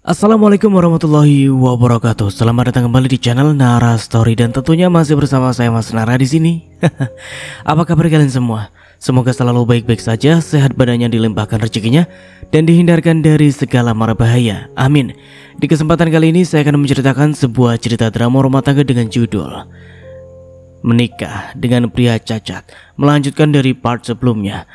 Assalamualaikum warahmatullahi wabarakatuh. Selamat datang kembali di channel Nara Story dan tentunya masih bersama saya Mas Nara di sini. Apa kabar kalian semua? Semoga selalu baik-baik saja, sehat badannya, dilimpahkan rezekinya dan dihindarkan dari segala mara bahaya. Amin. Di kesempatan kali ini saya akan menceritakan sebuah cerita drama rumah tangga dengan judul Menikah dengan Pria Cacat, melanjutkan dari part sebelumnya.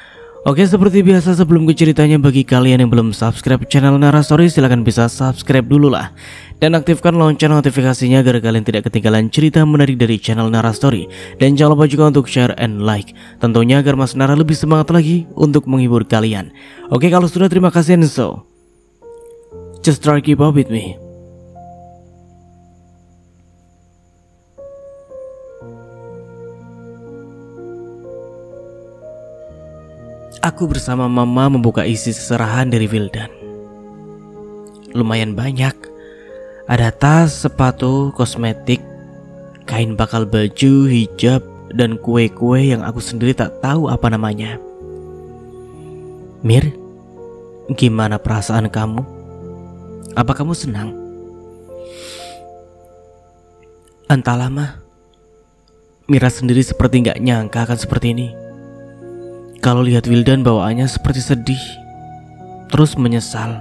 Oke, seperti biasa sebelum ke ceritanya, bagi kalian yang belum subscribe channel Nara Story, silahkan bisa subscribe dulu lah dan aktifkan lonceng notifikasinya agar kalian tidak ketinggalan cerita menarik dari channel Nara Story. Dan jangan lupa juga untuk share and like, tentunya agar Mas Nara lebih semangat lagi untuk menghibur kalian. Oke, kalau sudah, terima kasih, and so just try keep up with me. Aku bersama Mama membuka isi seserahan dari Wildan. Lumayan banyak. Ada tas, sepatu, kosmetik, kain bakal baju, hijab, dan kue-kue yang aku sendiri tak tahu apa namanya. Mir, gimana perasaan kamu? Apa kamu senang? Entahlah, Ma. Mira sendiri seperti gak nyangka akan seperti ini. Kalau lihat Wildan bawaannya seperti sedih, terus menyesal.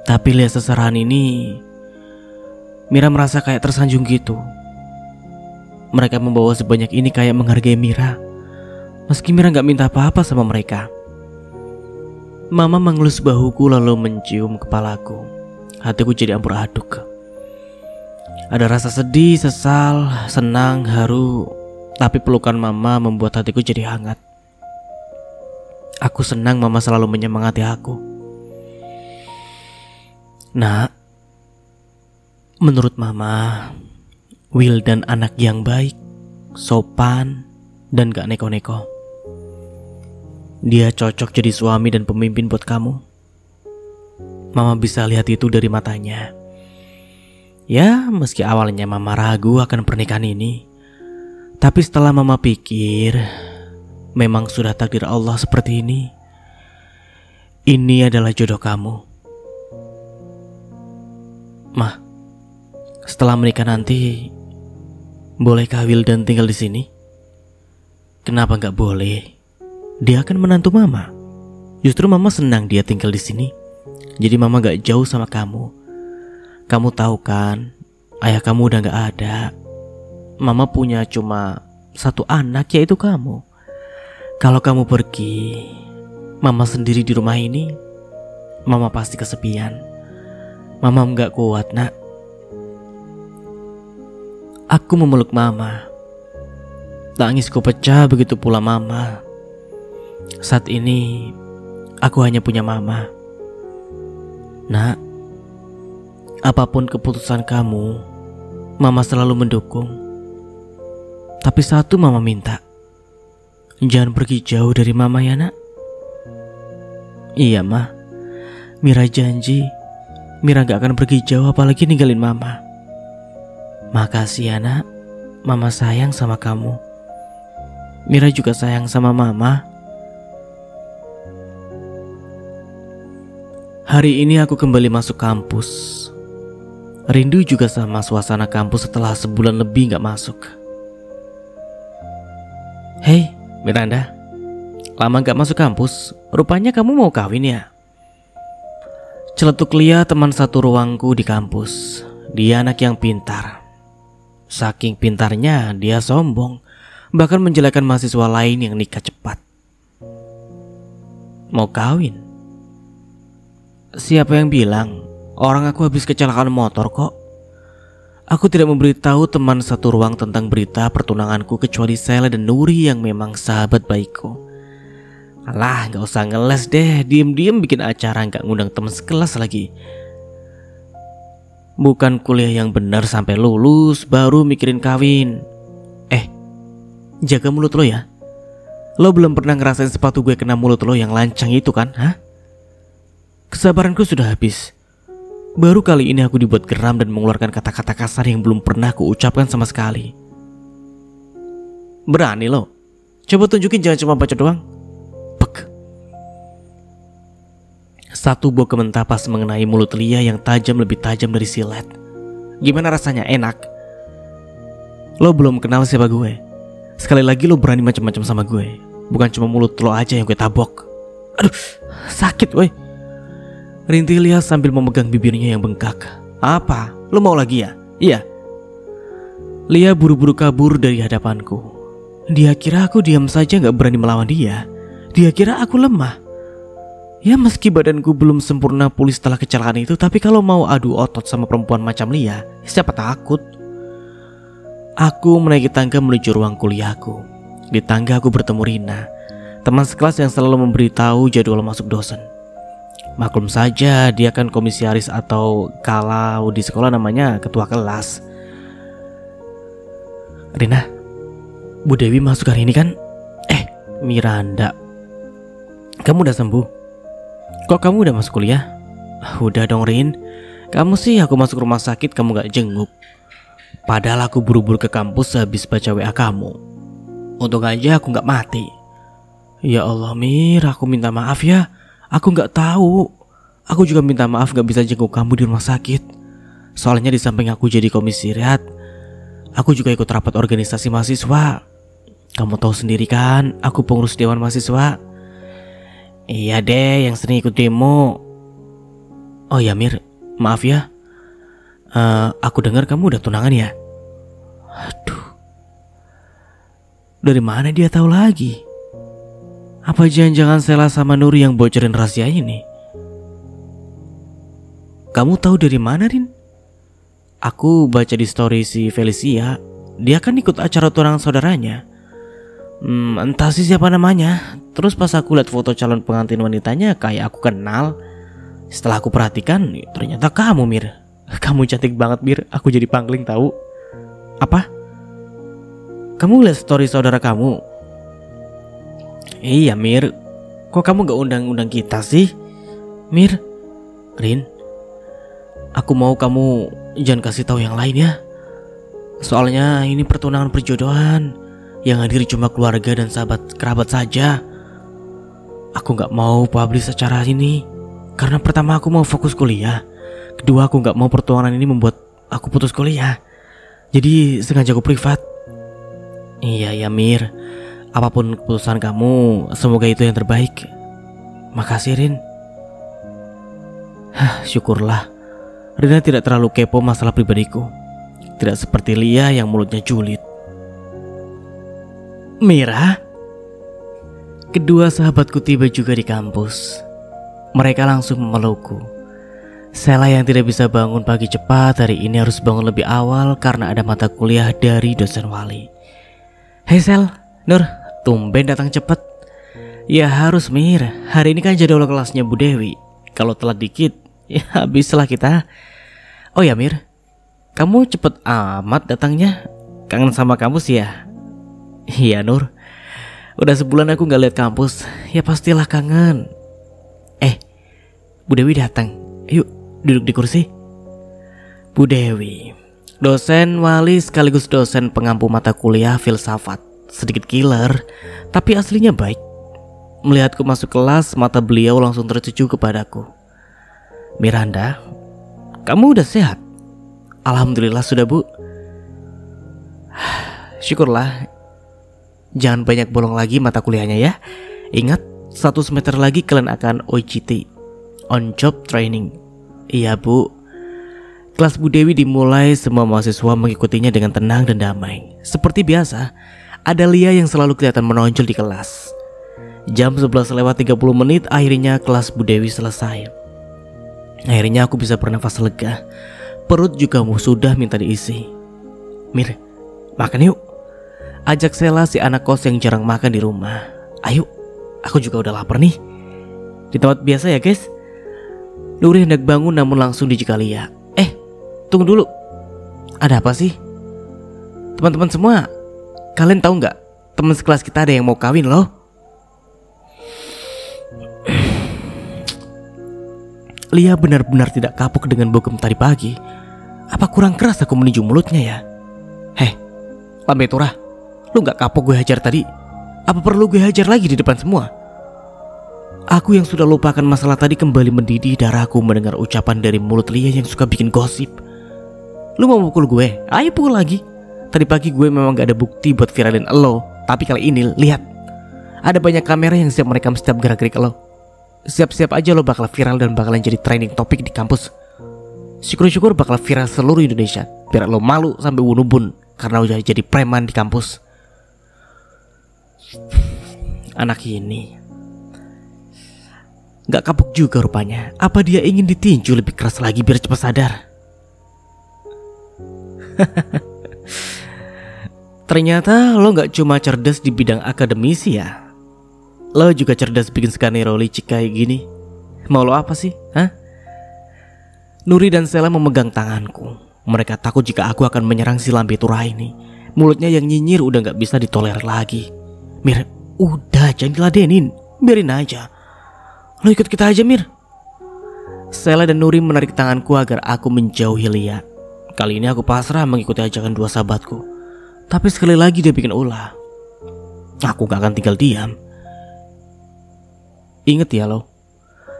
Tapi lihat seserahan ini, Mira merasa kayak tersanjung gitu. Mereka membawa sebanyak ini kayak menghargai Mira, meski Mira gak minta apa-apa sama mereka. Mama mengelus bahuku lalu mencium kepalaku. Hatiku jadi ampur aduk. Ada rasa sedih, sesal, senang, haru. Tapi pelukan Mama membuat hatiku jadi hangat. Aku senang Mama selalu menyemangati aku. Nak, menurut Mama, Wildan anak yang baik, sopan, dan gak neko-neko. Dia cocok jadi suami dan pemimpin buat kamu. Mama bisa lihat itu dari matanya. Ya, meski awalnya Mama ragu akan pernikahan ini, tapi setelah Mama pikir, memang sudah takdir Allah seperti ini. Ini adalah jodoh kamu. Mah, setelah menikah nanti, bolehkah Wildan tinggal di sini? Kenapa nggak boleh? Dia akan menantu Mama. Justru Mama senang dia tinggal di sini. Jadi Mama nggak jauh sama kamu. Kamu tahu kan, ayah kamu udah nggak ada. Mama punya cuma satu anak, yaitu kamu. Kalau kamu pergi, Mama sendiri di rumah ini, Mama pasti kesepian. Mama nggak kuat, Nak. Aku memeluk Mama. Tangisku pecah, begitu pula Mama. Saat ini, aku hanya punya Mama. Nak, apapun keputusan kamu, Mama selalu mendukung. Tapi satu Mama minta, jangan pergi jauh dari Mama ya, Nak. Iya, Ma. Mira janji Mira gak akan pergi jauh, apalagi ninggalin Mama. Makasih ya, Nak. Mama sayang sama kamu. Mira juga sayang sama Mama. Hari ini aku kembali masuk kampus. Rindu juga sama suasana kampus setelah sebulan lebih gak masuk. Hei Miranda, lama gak masuk kampus, rupanya kamu mau kawin ya? Celetuk Lia, teman satu ruangku di kampus. Dia anak yang pintar. Saking pintarnya dia sombong, bahkan menjelekkan mahasiswa lain yang nikah cepat. Mau kawin? Siapa yang bilang? Orang aku habis kecelakaan motor kok. Aku tidak memberitahu teman satu ruang tentang berita pertunanganku kecuali Sela dan Nuri yang memang sahabat baikku. Alah, gak usah ngeles deh, diem-diem bikin acara gak ngundang teman sekelas lagi. Bukan kuliah yang benar sampai lulus baru mikirin kawin. Jaga mulut lo ya. Lo belum pernah ngerasain sepatu gue kena mulut lo yang lancang itu kan, hah? Kesabaranku sudah habis. Baru kali ini aku dibuat geram dan mengeluarkan kata-kata kasar yang belum pernah aku ucapkan sama sekali. Berani lo? Coba tunjukin, jangan cuma baca doang. Pek. Satu bau mentah pas mengenai mulut Lia yang tajam lebih tajam dari silet. Gimana rasanya? Enak? Lo belum kenal siapa gue. Sekali lagi lo berani macam-macam sama gue. Bukan cuma mulut lo aja yang gue tabok. Aduh, sakit woi. Rintih Lia sambil memegang bibirnya yang bengkak. Apa? Lo mau lagi ya? Iya. Lia buru-buru kabur dari hadapanku. Dia kira aku diam saja gak berani melawan dia. Dia kira aku lemah. Ya meski badanku belum sempurna pulih setelah kecelakaan itu, tapi kalau mau adu otot sama perempuan macam Lia, siapa takut? Aku menaiki tangga menuju ruang kuliahku. Di tangga aku bertemu Rina, teman sekelas yang selalu memberitahu jadwal masuk dosen. Maklum saja dia kan komisaris atau kalau di sekolah namanya ketua kelas. Rina, Bu Dewi masuk hari ini kan? Miranda, kamu udah sembuh? Kok kamu udah masuk kuliah? Udah dong Rin. Kamu sih aku masuk rumah sakit kamu gak jenguk. Padahal aku buru-buru ke kampus habis baca WA kamu. Untung aja aku gak mati. Ya Allah Mir, aku minta maaf ya. Aku gak tahu. Aku juga minta maaf gak bisa jenguk kamu di rumah sakit. Soalnya di samping aku jadi komisariat, aku juga ikut rapat organisasi mahasiswa. Kamu tahu sendiri kan, aku pengurus dewan mahasiswa. Iya deh, yang sering ikut demo. Oh ya Mir, maaf ya. Aku dengar kamu udah tunangan ya? Aduh, dari mana dia tahu lagi? Apa jangan-jangan Sela sama Nuri yang bocorin rahasia ini? Kamu tahu dari mana Rin? Aku baca di story si Felicia. Dia kan ikut acara tunangan saudaranya. Entah sih siapa namanya. Terus pas aku lihat foto calon pengantin wanitanya kayak aku kenal. Setelah aku perhatikan, ternyata kamu Mir. Kamu cantik banget Mir. Aku jadi pangling tahu. Apa? Kamu lihat story saudara kamu? Iya Mir. Kok kamu gak undang-undang kita sih? Mir, Rin, aku mau kamu jangan kasih tahu yang lain ya. Soalnya ini pertunangan perjodohan. Yang hadir cuma keluarga dan sahabat kerabat saja. Aku gak mau publish acara ini. Karena pertama aku mau fokus kuliah. Kedua aku gak mau pertunangan ini membuat aku putus kuliah. Jadi sengaja aku privat. Iya ya Mir. Apapun keputusan kamu, semoga itu yang terbaik. Makasih Rin. Syukurlah Rina tidak terlalu kepo masalah pribadiku. Tidak seperti Lia yang mulutnya julid. Mira, kedua sahabatku tiba juga di kampus. Mereka langsung memelukku. Sela yang tidak bisa bangun pagi cepat hari ini harus bangun lebih awal karena ada mata kuliah dari dosen wali. Hei Sel, Nur, tumben datang cepat. Ya harus Mir, hari ini kan jadwal kelasnya Bu Dewi. Kalau telat dikit, ya habislah kita. Oh ya Mir, kamu cepet amat datangnya. Kangen sama kamu sih ya. Iya Nur, udah sebulan aku gak lihat kampus. Ya pastilah kangen. Bu Dewi datang. Yuk duduk di kursi. Bu Dewi, dosen wali sekaligus dosen pengampu mata kuliah filsafat. Sedikit killer, tapi aslinya baik. Melihatku masuk kelas, mata beliau langsung tertuju kepadaku. Miranda, kamu udah sehat? Alhamdulillah sudah Bu. Syukurlah. Jangan banyak bolong lagi mata kuliahnya ya. Ingat, 1 semester lagi kalian akan OJT, on job training. Iya Bu. Kelas Bu Dewi dimulai, semua mahasiswa mengikutinya dengan tenang dan damai. Seperti biasa, ada Lia yang selalu kelihatan menonjol di kelas. Jam 11:30 akhirnya kelas Bu Dewi selesai. Akhirnya aku bisa bernafas lega. Perut juga sudah minta diisi. Mir, makan yuk. Ajak Sela si anak kos yang jarang makan di rumah. Ayo, aku juga udah lapar nih. Di tempat biasa ya guys. Nuri hendak bangun namun langsung dijaga Lia. Tunggu dulu. Ada apa sih? Teman-teman semua, kalian tahu nggak? Teman sekelas kita ada yang mau kawin loh. Lia benar-benar tidak kapok dengan bogem tadi pagi. Apa kurang keras aku menuju mulutnya ya? Heh, Lambe Turah, lu gak kapok gue hajar tadi? Apa perlu gue hajar lagi di depan semua? Aku yang sudah lupakan masalah tadi kembali mendidih darahku mendengar ucapan dari mulut Lia yang suka bikin gosip. Lu mau pukul gue? Ayo pukul lagi. Tadi pagi gue memang gak ada bukti buat viralin lo, tapi kali ini lihat. Ada banyak kamera yang siap merekam setiap gerak-gerik lo. Siap-siap aja lo bakal viral dan bakalan jadi trending topik di kampus. Syukur-syukur bakal viral seluruh Indonesia, biar lo malu sampai bunubun karena udah jadi preman di kampus. Anak ini gak kapok juga rupanya. Apa dia ingin ditinju lebih keras lagi biar cepat sadar? Ternyata lo gak cuma cerdas di bidang akademisi ya. Lo juga cerdas bikin skenario licik kayak gini. Mau lo apa sih? Hah? Nuri dan Sela memegang tanganku. Mereka takut jika aku akan menyerang si lambe tura ini. Mulutnya yang nyinyir udah gak bisa ditolerir lagi. Mir, udah jangan diladenin. Biarin aja. Lo ikut kita aja, Mir. Sela dan Nuri menarik tanganku agar aku menjauhi Lia. Kali ini aku pasrah mengikuti ajakan dua sahabatku. Tapi sekali lagi dia bikin ulah. Aku gak akan tinggal diam. Ingat ya lo,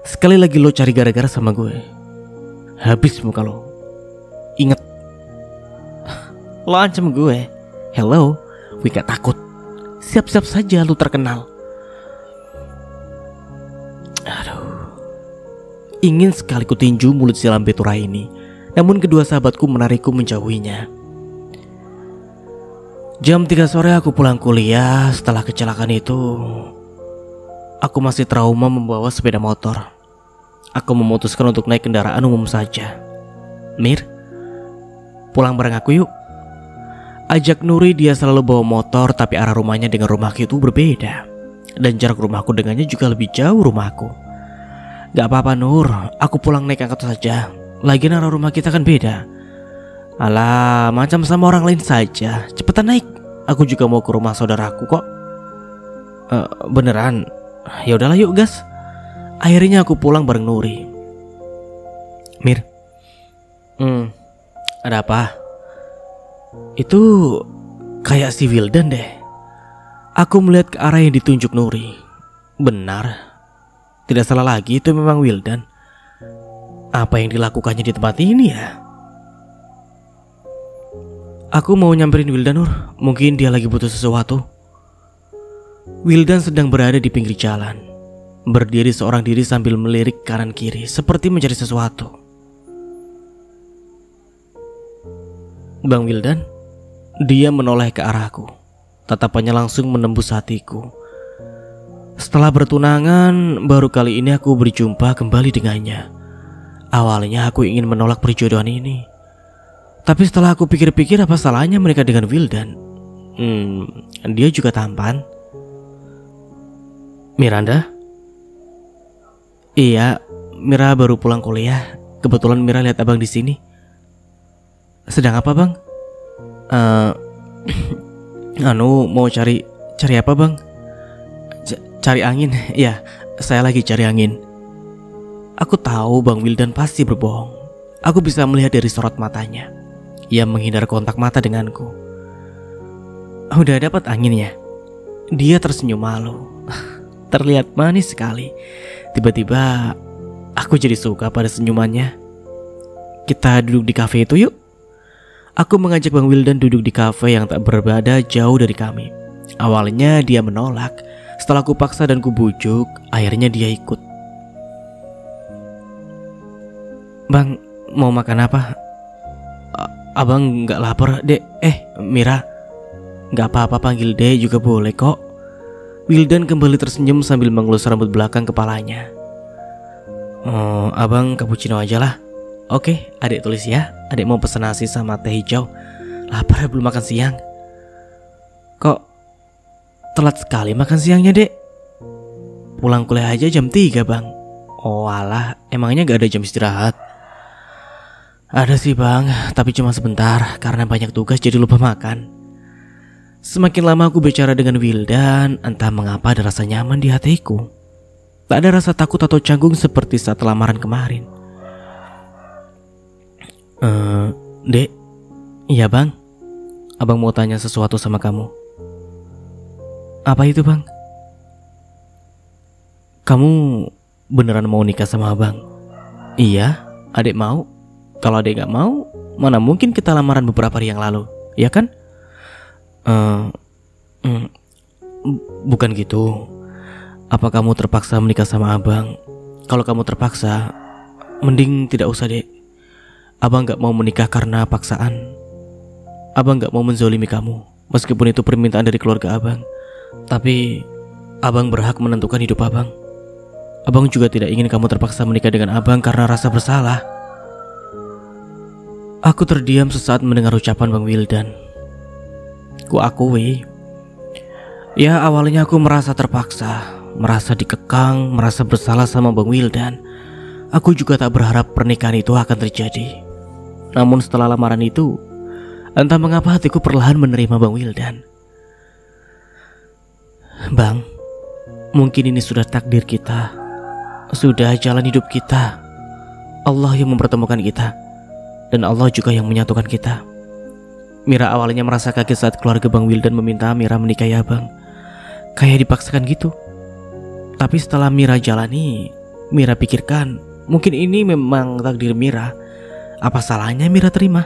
sekali lagi lo cari gara-gara sama gue, habis muka lo. Ingat. Lo ancam gue. Hello, gue gak takut. Siap-siap saja lo terkenal. Aduh. Ingin sekali ku tinju mulut si lambe tura ini, namun kedua sahabatku menarikku menjauhinya. Jam 3 sore aku pulang kuliah. Setelah kecelakaan itu, aku masih trauma membawa sepeda motor. Aku memutuskan untuk naik kendaraan umum saja. Mir, pulang bareng aku yuk. Ajak Nuri, dia selalu bawa motor, tapi arah rumahnya dengan rumahku itu berbeda. Dan jarak rumahku dengannya juga lebih jauh rumahku. Gak apa-apa Nur, aku pulang naik angkot saja. Lagian arah rumah kita kan beda. Alah, macam sama orang lain saja. Cepetan naik, aku juga mau ke rumah saudaraku kok. Beneran? Ya udahlah yuk gas. Akhirnya aku pulang bareng Nuri. Mir, ada apa? Itu kayak si Wildan deh. Aku melihat ke arah yang ditunjuk Nuri. Benar, tidak salah lagi, itu memang Wildan. Apa yang dilakukannya di tempat ini ya? Aku mau nyamperin Wildan Nur. Mungkin dia lagi butuh sesuatu. Wildan sedang berada di pinggir jalan, berdiri seorang diri sambil melirik kanan kiri seperti mencari sesuatu. Bang Wildan? Dia menoleh ke arahku. Tatapannya langsung menembus hatiku. Setelah bertunangan, baru kali ini aku berjumpa kembali dengannya. Awalnya aku ingin menolak perjodohan ini, tapi setelah aku pikir-pikir, apa salahnya menikah dengan Wildan? Dia juga tampan. Miranda? Iya, Mira baru pulang kuliah. Kebetulan Mira lihat abang di sini. Sedang apa bang? Mau cari apa bang? Cari angin. Ya, saya lagi cari angin. Aku tahu Bang Wildan pasti berbohong. Aku bisa melihat dari sorot matanya. Ia menghindar kontak mata denganku. Udah dapat anginnya? Dia tersenyum malu. Terlihat manis sekali. Tiba-tiba aku jadi suka pada senyumannya. Kita duduk di kafe itu yuk. Aku mengajak Bang Wildan duduk di kafe yang tak berbeda jauh dari kami. Awalnya dia menolak. Setelah ku paksa dan ku bujuk, akhirnya dia ikut. Bang, mau makan apa? Abang gak lapar, Dek. Mira, gak apa-apa panggil Dek juga boleh kok. Wildan kembali tersenyum sambil mengelus rambut belakang kepalanya. Abang cappuccino aja lah. Oke, adek tulis ya. Adek mau pesen nasi sama teh hijau. Lapar, belum makan siang. Kok telat sekali makan siangnya, Dek? Pulang kuliah aja jam 3 bang. Oh alah, emangnya gak ada jam istirahat? Ada sih bang, tapi cuma sebentar karena banyak tugas jadi lupa makan. Semakin lama aku bicara dengan Wildan, entah mengapa ada rasa nyaman di hatiku. Tak ada rasa takut atau canggung seperti saat lamaran kemarin. Dek, iya bang. Abang mau tanya sesuatu sama kamu. Apa itu bang? Kamu beneran mau nikah sama abang? Iya, adek mau. Kalau adek gak mau, mana mungkin kita lamaran beberapa hari yang lalu, ya kan? Bukan gitu. Apa kamu terpaksa menikah sama abang? Kalau kamu terpaksa, mending tidak usah, dek. Abang gak mau menikah karena paksaan. Abang gak mau menzolimi kamu, meskipun itu permintaan dari keluarga abang. Tapi abang berhak menentukan hidup abang. Abang juga tidak ingin kamu terpaksa menikah dengan abang karena rasa bersalah. Aku terdiam sesaat mendengar ucapan Bang Wildan. Ku akui, ya awalnya aku merasa terpaksa, merasa dikekang, merasa bersalah sama Bang Wildan. Aku juga tak berharap pernikahan itu akan terjadi. Namun setelah lamaran itu, entah mengapa hatiku perlahan menerima Bang Wildan. Bang, mungkin ini sudah takdir kita, sudah jalan hidup kita. Allah yang mempertemukan kita, dan Allah juga yang menyatukan kita. Mira awalnya merasa kaget saat keluarga Bang Wildan meminta Mira menikahi abang, kayak dipaksakan gitu. Tapi setelah Mira jalani, Mira pikirkan, mungkin ini memang takdir Mira. Apa salahnya Mira terima?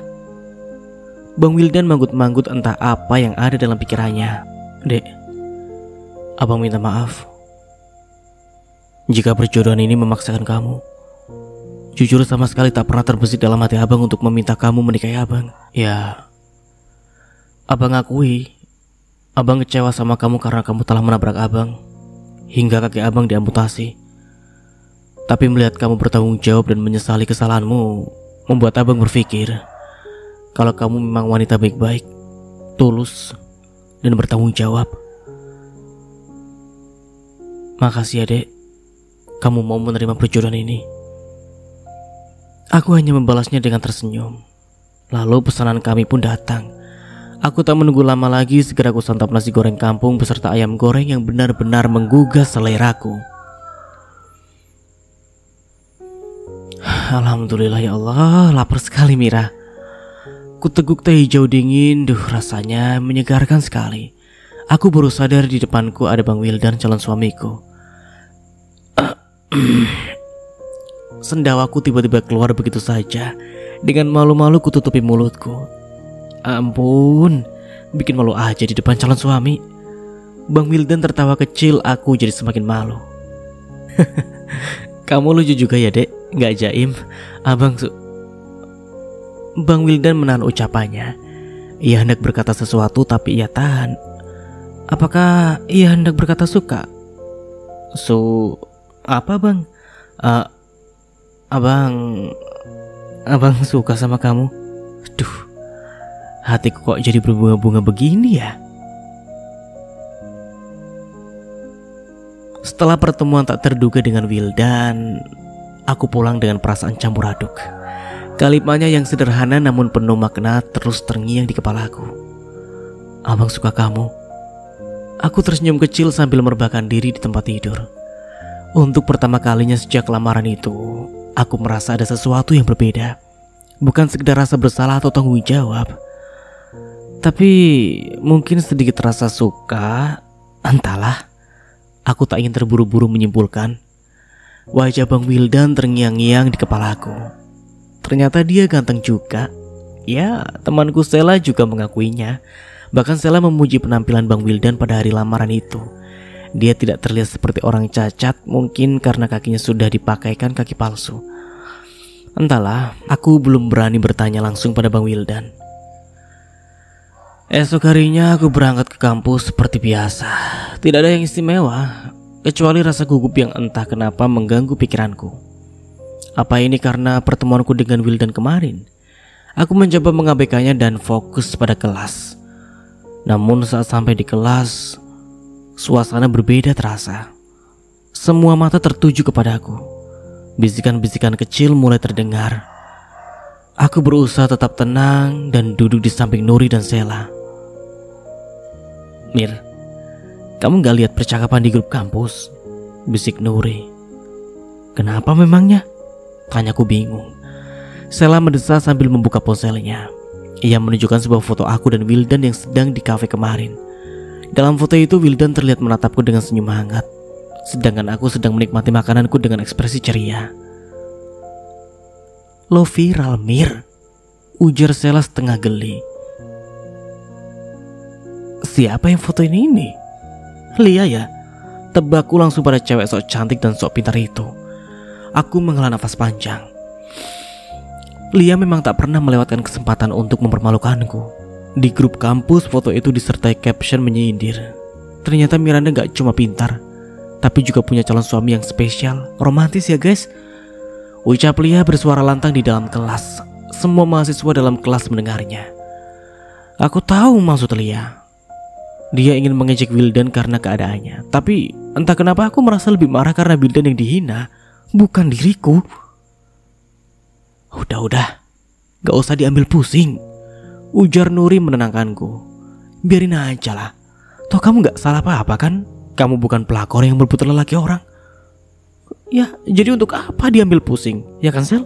Bang Wildan manggut-manggut entah apa yang ada dalam pikirannya. Dek, abang minta maaf jika perjodohan ini memaksakan kamu. Jujur sama sekali tak pernah terbesit dalam hati abang untuk meminta kamu menikahi abang. Ya, abang akui, abang kecewa sama kamu karena kamu telah menabrak abang hingga kaki abang diamputasi. Tapi melihat kamu bertanggung jawab dan menyesali kesalahanmu, membuat abang berpikir kalau kamu memang wanita baik-baik, tulus, dan bertanggung jawab. Makasih ya, Dek, kamu mau menerima perjodohan ini. Aku hanya membalasnya dengan tersenyum. Lalu pesanan kami pun datang. Aku tak menunggu lama lagi, segera aku santap nasi goreng kampung beserta ayam goreng yang benar-benar menggugah seleraku. Alhamdulillah ya Allah, lapar sekali Mira. Kuteguk teh hijau dingin, rasanya menyegarkan sekali. Aku baru sadar di depanku ada Bang Wildan, calon suamiku. Sendawaku tiba-tiba keluar begitu saja. Dengan malu-malu kututupi mulutku. Ampun, bikin malu aja di depan calon suami. Bang Wildan tertawa kecil, aku jadi semakin malu. Kamu lucu juga ya, Dek, gak jaim. Bang Wildan menahan ucapannya. Ia hendak berkata sesuatu tapi ia tahan. Apakah ia hendak berkata suka? Apa bang? Abang suka sama kamu. Aduh, hatiku kok jadi berbunga-bunga begini ya. Setelah pertemuan tak terduga dengan Wildan, aku pulang dengan perasaan campur aduk. Kalimatnya yang sederhana namun penuh makna terus terngiang di kepalaku. Abang suka kamu. Aku tersenyum kecil sambil merebahkan diri di tempat tidur. Untuk pertama kalinya sejak lamaran itu, aku merasa ada sesuatu yang berbeda. Bukan sekedar rasa bersalah atau tanggung jawab, tapi mungkin sedikit rasa suka. Entahlah, aku tak ingin terburu-buru menyimpulkan. Wajah Bang Wildan terngiang-ngiang di kepalaku. Ternyata dia ganteng juga. Ya, temanku Sela juga mengakuinya. Bahkan Sela memuji penampilan Bang Wildan pada hari lamaran itu. Dia tidak terlihat seperti orang cacat, mungkin karena kakinya sudah dipakaikan kaki palsu. Entahlah, aku belum berani bertanya langsung pada Bang Wildan. Esok harinya aku berangkat ke kampus seperti biasa. Tidak ada yang istimewa, kecuali rasa gugup yang entah kenapa mengganggu pikiranku. Apa ini karena pertemuanku dengan Wildan kemarin? Aku mencoba mengabaikannya dan fokus pada kelas. Namun saat sampai di kelas, suasana berbeda terasa. Semua mata tertuju kepadaku. Bisikan-bisikan kecil mulai terdengar. Aku berusaha tetap tenang dan duduk di samping Nuri dan Sela. Mir, kamu gak lihat percakapan di grup kampus? Bisik Nuri. Kenapa memangnya? Tanyaku bingung. Sela mendesah sambil membuka ponselnya. Ia menunjukkan sebuah foto aku dan Wildan yang sedang di kafe kemarin. Dalam foto itu Wildan terlihat menatapku dengan senyum hangat. sedangkan aku sedang menikmati makananku dengan ekspresi ceria. "Lo viral, Mir," ujar Sela setengah geli. "Siapa yang fotoin ini?" "Lia ya?" Tebakku langsung pada cewek sok cantik dan sok pintar itu. Aku menghela nafas panjang. Lia memang tak pernah melewatkan kesempatan untuk mempermalukanku. Di grup kampus foto itu disertai caption menyindir. Ternyata Miranda gak cuma pintar, tapi juga punya calon suami yang spesial. Romantis ya guys. Ucap Lia bersuara lantang di dalam kelas. Semua mahasiswa dalam kelas mendengarnya. Aku tahu maksud Lia. Dia ingin mengejek Wildan karena keadaannya. Tapi entah kenapa aku merasa lebih marah karena Wildan yang dihina, bukan diriku. Udah, gak usah diambil pusing, ujar Nuri menenangkanku. Biarin aja lah. Toh kamu gak salah apa-apa kan? Kamu bukan pelakor yang berebut lelaki orang. Ya, jadi untuk apa diambil pusing? Ya kan, Sel?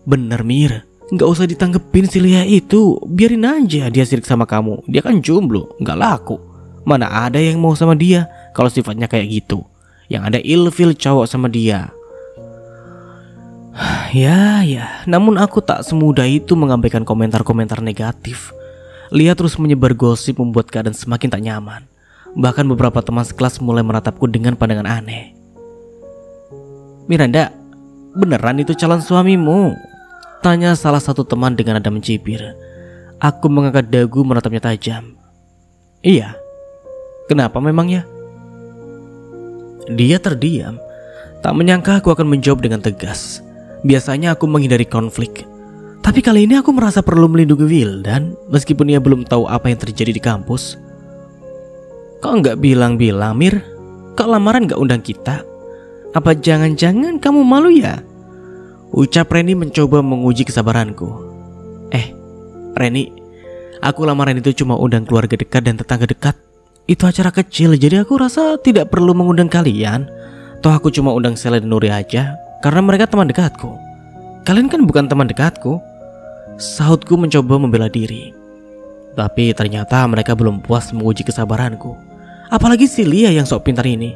Bener, Mir. Gak usah ditanggepin si Lia itu. Biarin aja dia sirik sama kamu. Dia kan jomblo, gak laku. Mana ada yang mau sama dia kalau sifatnya kayak gitu. Yang ada ilfil cowok sama dia. Ya, namun aku tak semudah itu mengabaikan komentar-komentar negatif. Lia terus menyebar gosip membuat keadaan semakin tak nyaman. Bahkan beberapa teman sekelas mulai menatapku dengan pandangan aneh. "Miranda, beneran itu calon suamimu?" tanya salah satu teman dengan nada mencibir. Aku mengangkat dagu menatapnya tajam. "Iya. Kenapa memangnya?" Dia terdiam. Tak menyangka aku akan menjawab dengan tegas. Biasanya aku menghindari konflik, tapi kali ini aku merasa perlu melindungi Wildan meskipun ia belum tahu apa yang terjadi di kampus. "Kok nggak bilang-bilang, Mir? Kok lamaran nggak undang kita? Apa jangan-jangan kamu malu ya?" Ucap Reni mencoba menguji kesabaranku. Reni, aku lamaran itu cuma undang keluarga dekat dan tetangga dekat. Itu acara kecil, jadi aku rasa tidak perlu mengundang kalian. Toh aku cuma undang Sela dan Nuri aja, karena mereka teman dekatku. Kalian kan bukan teman dekatku, sahutku mencoba membela diri. Tapi ternyata mereka belum puas menguji kesabaranku. Apalagi si Lia yang sok pintar ini.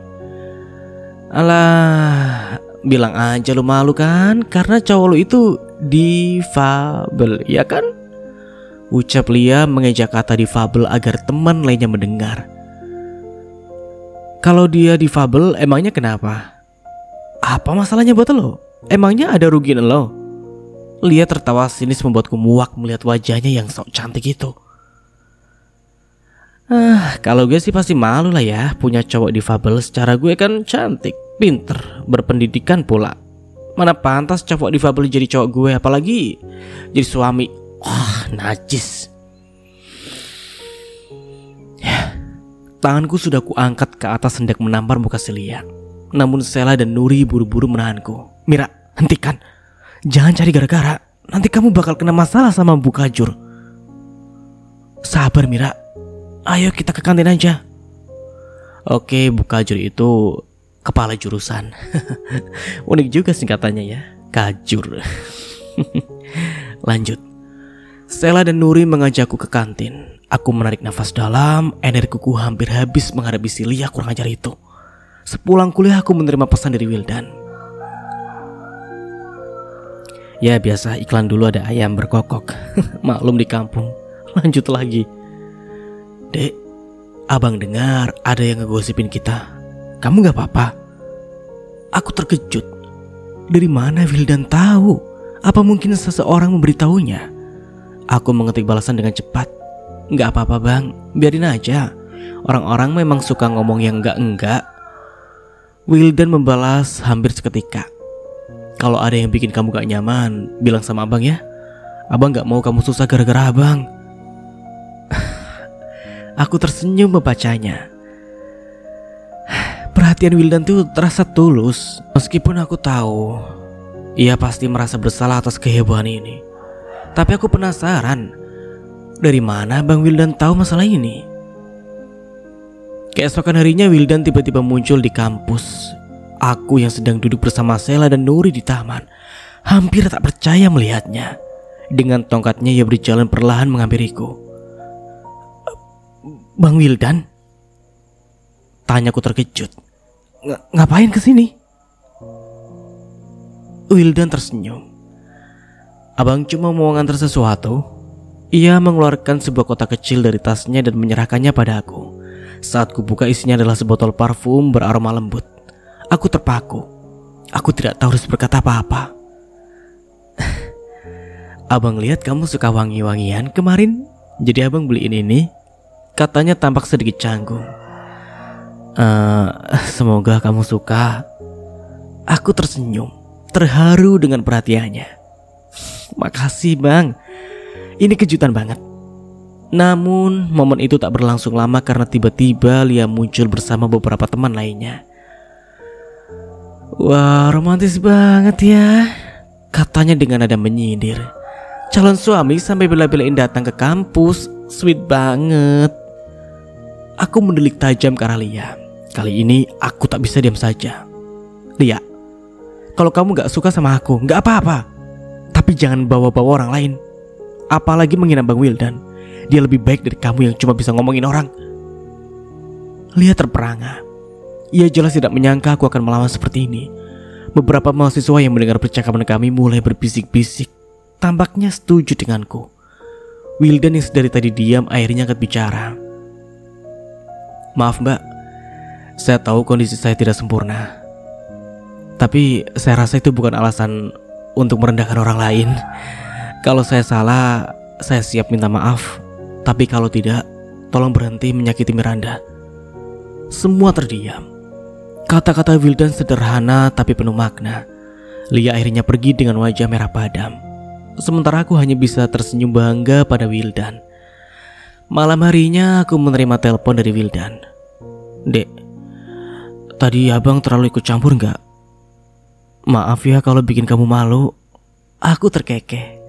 Alah, bilang aja lu malu kan, karena cowok lu itu difabel, ya kan? Ucap Lia mengejak kata difabel agar teman lainnya mendengar. Kalau dia difabel, emangnya kenapa? Apa masalahnya buat lo? Emangnya ada rugiin lo? Lia tertawa sinis membuatku muak melihat wajahnya yang sok cantik itu. Kalau gue sih pasti malu lah ya punya cowok difabel. Secara gue kan cantik, pinter, berpendidikan pula. Mana pantas cowok difabel jadi cowok gue, apalagi jadi suami. Najis. Tanganku sudah kuangkat ke atas hendak menampar muka Lia. Namun Sela dan Nuri buru-buru menahanku. "Mira, hentikan. Jangan cari gara-gara. Nanti kamu bakal kena masalah sama Bu Kajur." "Sabar Mira. Ayo kita ke kantin aja." Oke, Bu Kajur itu kepala jurusan. Unik juga singkatannya ya, Kajur. Lanjut. Sela dan Nuri mengajakku ke kantin. Aku menarik nafas dalam, energiku hampir habis menghadapi si Lia kurang ajar itu. Sepulang kuliah aku menerima pesan dari Wildan. Ya biasa, iklan dulu ada ayam berkokok. Maklum di kampung. Lanjut lagi. "Dek, abang dengar ada yang ngegosipin kita. Kamu gak apa-apa?" Aku terkejut. Dari mana Wildan tahu? Apa mungkin seseorang memberitahunya? Aku mengetik balasan dengan cepat. "Gak apa-apa bang, biarin aja. Orang-orang memang suka ngomong yang enggak-enggak." Wildan membalas hampir seketika. "Kalau ada yang bikin kamu gak nyaman, bilang sama abang ya. Abang gak mau kamu susah gara-gara abang." Aku tersenyum membacanya. Perhatian Wildan tuh terasa tulus. Meskipun aku tahu ia pasti merasa bersalah atas kehebohan ini. Tapi aku penasaran, dari mana Bang Wildan tahu masalah ini? Keesokan harinya Wildan tiba-tiba muncul di kampus. Aku yang sedang duduk bersama Sela dan Nuri di taman hampir tak percaya melihatnya. Dengan tongkatnya ia berjalan perlahan menghampiriku. "Bang Wildan?" tanyaku terkejut. Ngapain kesini? Wildan tersenyum. Abang cuma mau ngantar sesuatu. Ia mengeluarkan sebuah kotak kecil dari tasnya dan menyerahkannya pada aku. Saat kubuka, isinya adalah sebotol parfum beraroma lembut. Aku terpaku. Aku tidak tahu harus berkata apa-apa. Abang lihat kamu suka wangi-wangian kemarin, jadi abang beliin ini. Katanya tampak sedikit canggung. Semoga kamu suka. Aku tersenyum, terharu dengan perhatiannya. Makasih bang, ini kejutan banget. Namun momen itu tak berlangsung lama karena tiba-tiba Lia muncul bersama beberapa teman lainnya. Wah, romantis banget ya, katanya dengan nada menyindir. Calon suami sampai bela-belain datang ke kampus, sweet banget. Aku mendelik tajam ke arah Lia. Kali ini aku tak bisa diam saja. Lia, kalau kamu gak suka sama aku, gak apa-apa. Tapi jangan bawa-bawa orang lain. Apalagi menghina Bang Wildan. Dia lebih baik dari kamu yang cuma bisa ngomongin orang. Lia terperangah. Ia jelas tidak menyangka aku akan melawan seperti ini. Beberapa mahasiswa yang mendengar percakapan kami mulai berbisik-bisik. Tampaknya setuju denganku. Wildan yang dari tadi diam akhirnya angkat bicara. Maaf mbak, saya tahu kondisi saya tidak sempurna. Tapi saya rasa itu bukan alasan untuk merendahkan orang lain. Kalau saya salah, saya siap minta maaf. Tapi kalau tidak, tolong berhenti menyakiti Miranda. Semua terdiam. Kata-kata Wildan sederhana tapi penuh makna. Lia akhirnya pergi dengan wajah merah padam. Sementara aku hanya bisa tersenyum bangga pada Wildan. Malam harinya aku menerima telepon dari Wildan. Dek, tadi abang terlalu ikut campur gak? Maaf ya kalau bikin kamu malu. Aku terkekeh.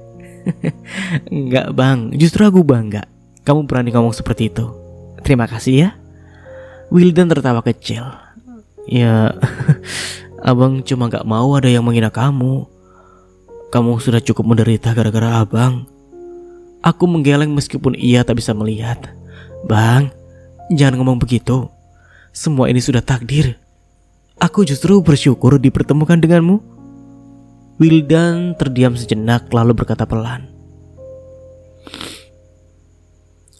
Enggak bang, justru aku bangga kamu berani ngomong seperti itu. Terima kasih ya. Wildan tertawa kecil. Ya, abang cuma gak mau ada yang menghina kamu. Kamu sudah cukup menderita gara-gara abang. Aku menggeleng meskipun ia tak bisa melihat. Bang, jangan ngomong begitu. Semua ini sudah takdir. Aku justru bersyukur dipertemukan denganmu. Wildan terdiam sejenak lalu berkata pelan.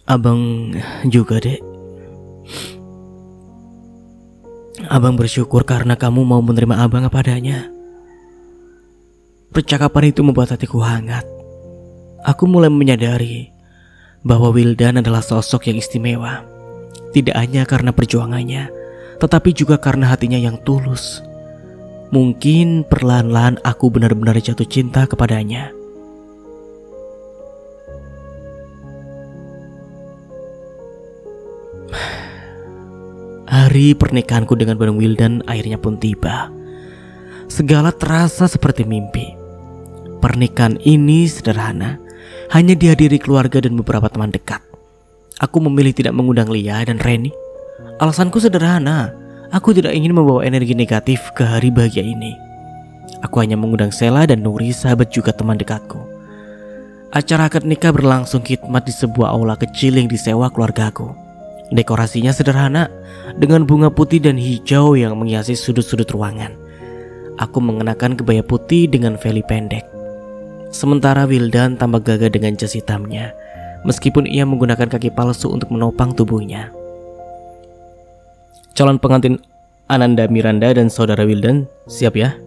Abang juga dek. Abang bersyukur karena kamu mau menerima abang apa adanya. Percakapan itu membuat hatiku hangat. Aku mulai menyadari bahwa Wildan adalah sosok yang istimewa. Tidak hanya karena perjuangannya, tetapi juga karena hatinya yang tulus. Mungkin perlahan-lahan aku benar-benar jatuh cinta kepadanya. Hari pernikahanku dengan Bang Wildan akhirnya pun tiba. Segala terasa seperti mimpi. Pernikahan ini sederhana, hanya dihadiri keluarga dan beberapa teman dekat. Aku memilih tidak mengundang Lia dan Reni. Alasanku sederhana, aku tidak ingin membawa energi negatif ke hari bahagia ini. Aku hanya mengundang Sela dan Nuri, sahabat juga teman dekatku. Acara akad nikah berlangsung khidmat di sebuah aula kecil yang disewa keluargaku. Dekorasinya sederhana, dengan bunga putih dan hijau yang menghiasi sudut-sudut ruangan. Aku mengenakan kebaya putih dengan veli pendek. Sementara Wildan tampak gagah dengan jas hitamnya, meskipun ia menggunakan kaki palsu untuk menopang tubuhnya. Calon pengantin Ananda Miranda dan saudara Wildan, siap ya?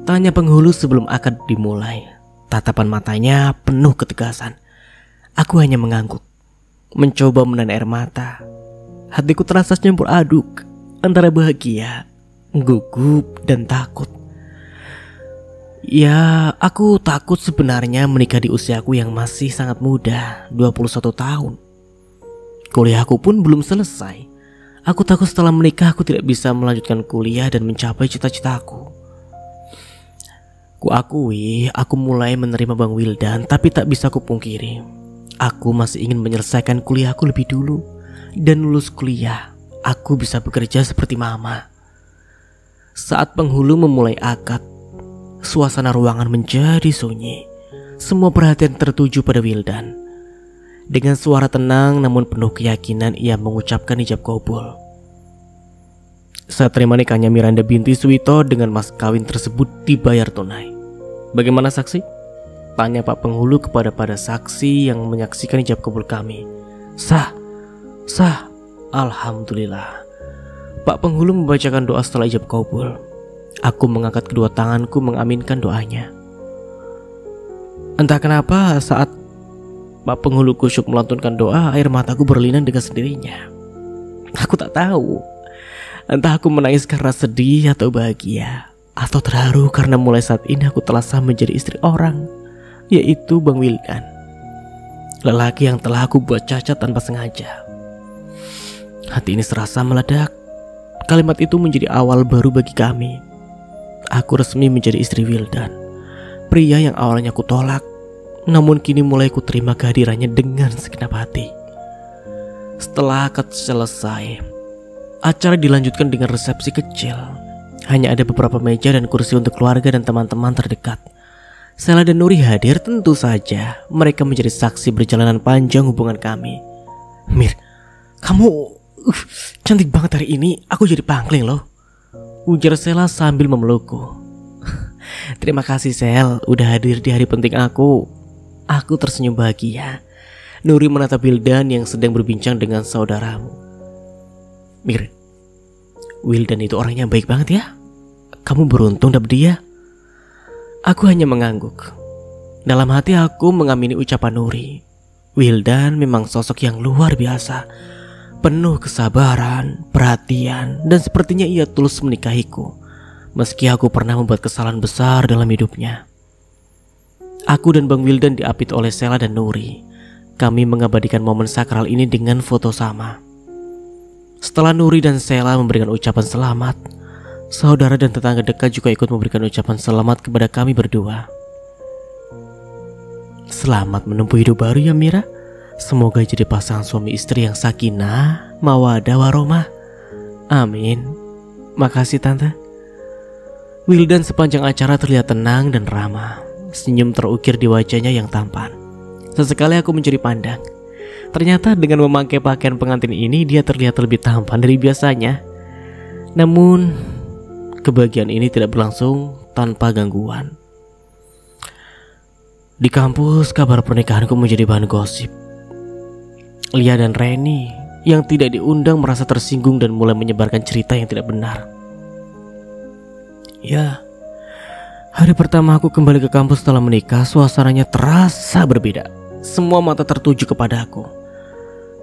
Tanya penghulu sebelum akad dimulai. Tatapan matanya penuh ketegasan. Aku hanya mengangguk, mencoba menahan air mata. Hatiku terasa campur aduk antara bahagia, gugup, dan takut. Ya, aku takut sebenarnya menikah di usiaku yang masih sangat muda, 21 tahun. Kuliahku pun belum selesai. Aku takut setelah menikah aku tidak bisa melanjutkan kuliah dan mencapai cita-citaku. Kuakui, aku mulai menerima Bang Wildan, tapi tak bisa kupungkiri. Aku masih ingin menyelesaikan kuliahku lebih dulu. Dan lulus kuliah, aku bisa bekerja seperti mama. Saat penghulu memulai akad, suasana ruangan menjadi sunyi. Semua perhatian tertuju pada Wildan. Dengan suara tenang namun penuh keyakinan ia mengucapkan ijab kabul. Saat terima nikahnya Miranda binti Suwito dengan mas kawin tersebut dibayar tunai. Bagaimana saksi? Tanya Pak Penghulu kepada saksi yang menyaksikan ijab kabul kami. Sah. Alhamdulillah. Pak Penghulu membacakan doa setelah ijab kabul. Aku mengangkat kedua tanganku mengaminkan doanya. Entah kenapa saat Pak Penghulu kusyuk melantunkan doa, air mataku berlinang dengan sendirinya. Aku tak tahu. Entah aku menangis karena sedih atau bahagia, atau terharu karena mulai saat ini aku telah sah menjadi istri orang, yaitu Bang Wildan, lelaki yang telah aku buat cacat tanpa sengaja. Hati ini serasa meledak. Kalimat itu menjadi awal baru bagi kami. Aku resmi menjadi istri Wildan, pria yang awalnya aku tolak, namun kini mulai ku terima kehadirannya dengan segenap hati. Setelah akad selesai, acara dilanjutkan dengan resepsi kecil. Hanya ada beberapa meja dan kursi untuk keluarga dan teman-teman terdekat. Sela dan Nuri hadir, tentu saja mereka menjadi saksi perjalanan panjang hubungan kami. Mir, kamu cantik banget hari ini, aku jadi pangling loh, ujar Sela sambil memelukku. Terima kasih Sel, udah hadir di hari penting aku. Aku tersenyum bahagia. Nuri menatap Wildan yang sedang berbincang dengan saudaramu. Mir, Wildan itu orangnya baik banget ya. Kamu beruntung dapet dia. Aku hanya mengangguk. Dalam hati aku mengamini ucapan Nuri. Wildan memang sosok yang luar biasa, penuh kesabaran, perhatian, dan sepertinya ia tulus menikahiku, meski aku pernah membuat kesalahan besar dalam hidupnya. Aku dan Bang Wildan diapit oleh Sela dan Nuri. Kami mengabadikan momen sakral ini dengan foto sama. Setelah Nuri dan Sela memberikan ucapan selamat, saudara dan tetangga dekat juga ikut memberikan ucapan selamat kepada kami berdua. Selamat menempuh hidup baru ya Mira. Semoga jadi pasangan suami istri yang sakinah, mawaddah warohmah. Amin. Makasih Tante. Wildan sepanjang acara terlihat tenang dan ramah. Senyum terukir di wajahnya yang tampan. Sesekali aku mencuri pandang. Ternyata dengan memakai pakaian pengantin ini dia terlihat lebih tampan dari biasanya. Namun kebahagiaan ini tidak berlangsung tanpa gangguan. Di kampus kabar pernikahanku menjadi bahan gosip. Lia dan Reni yang tidak diundang merasa tersinggung dan mulai menyebarkan cerita yang tidak benar. Ya, hari pertama aku kembali ke kampus setelah menikah, suasananya terasa berbeda. Semua mata tertuju kepada aku.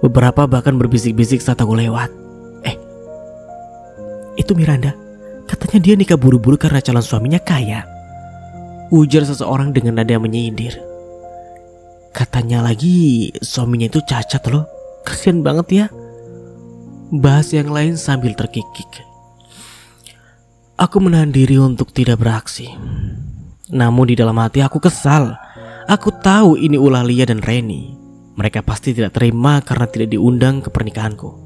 Beberapa bahkan berbisik-bisik saat aku lewat. Itu Miranda. Katanya dia nikah buru-buru karena calon suaminya kaya, ujar seseorang dengan nada yang menyindir. Katanya lagi suaminya itu cacat loh. Kasian banget ya. Bahas yang lain sambil terkikik. Aku menahan diri untuk tidak beraksi. Namun di dalam hati aku kesal. Aku tahu ini ulah Lia dan Reni. Mereka pasti tidak terima karena tidak diundang ke pernikahanku.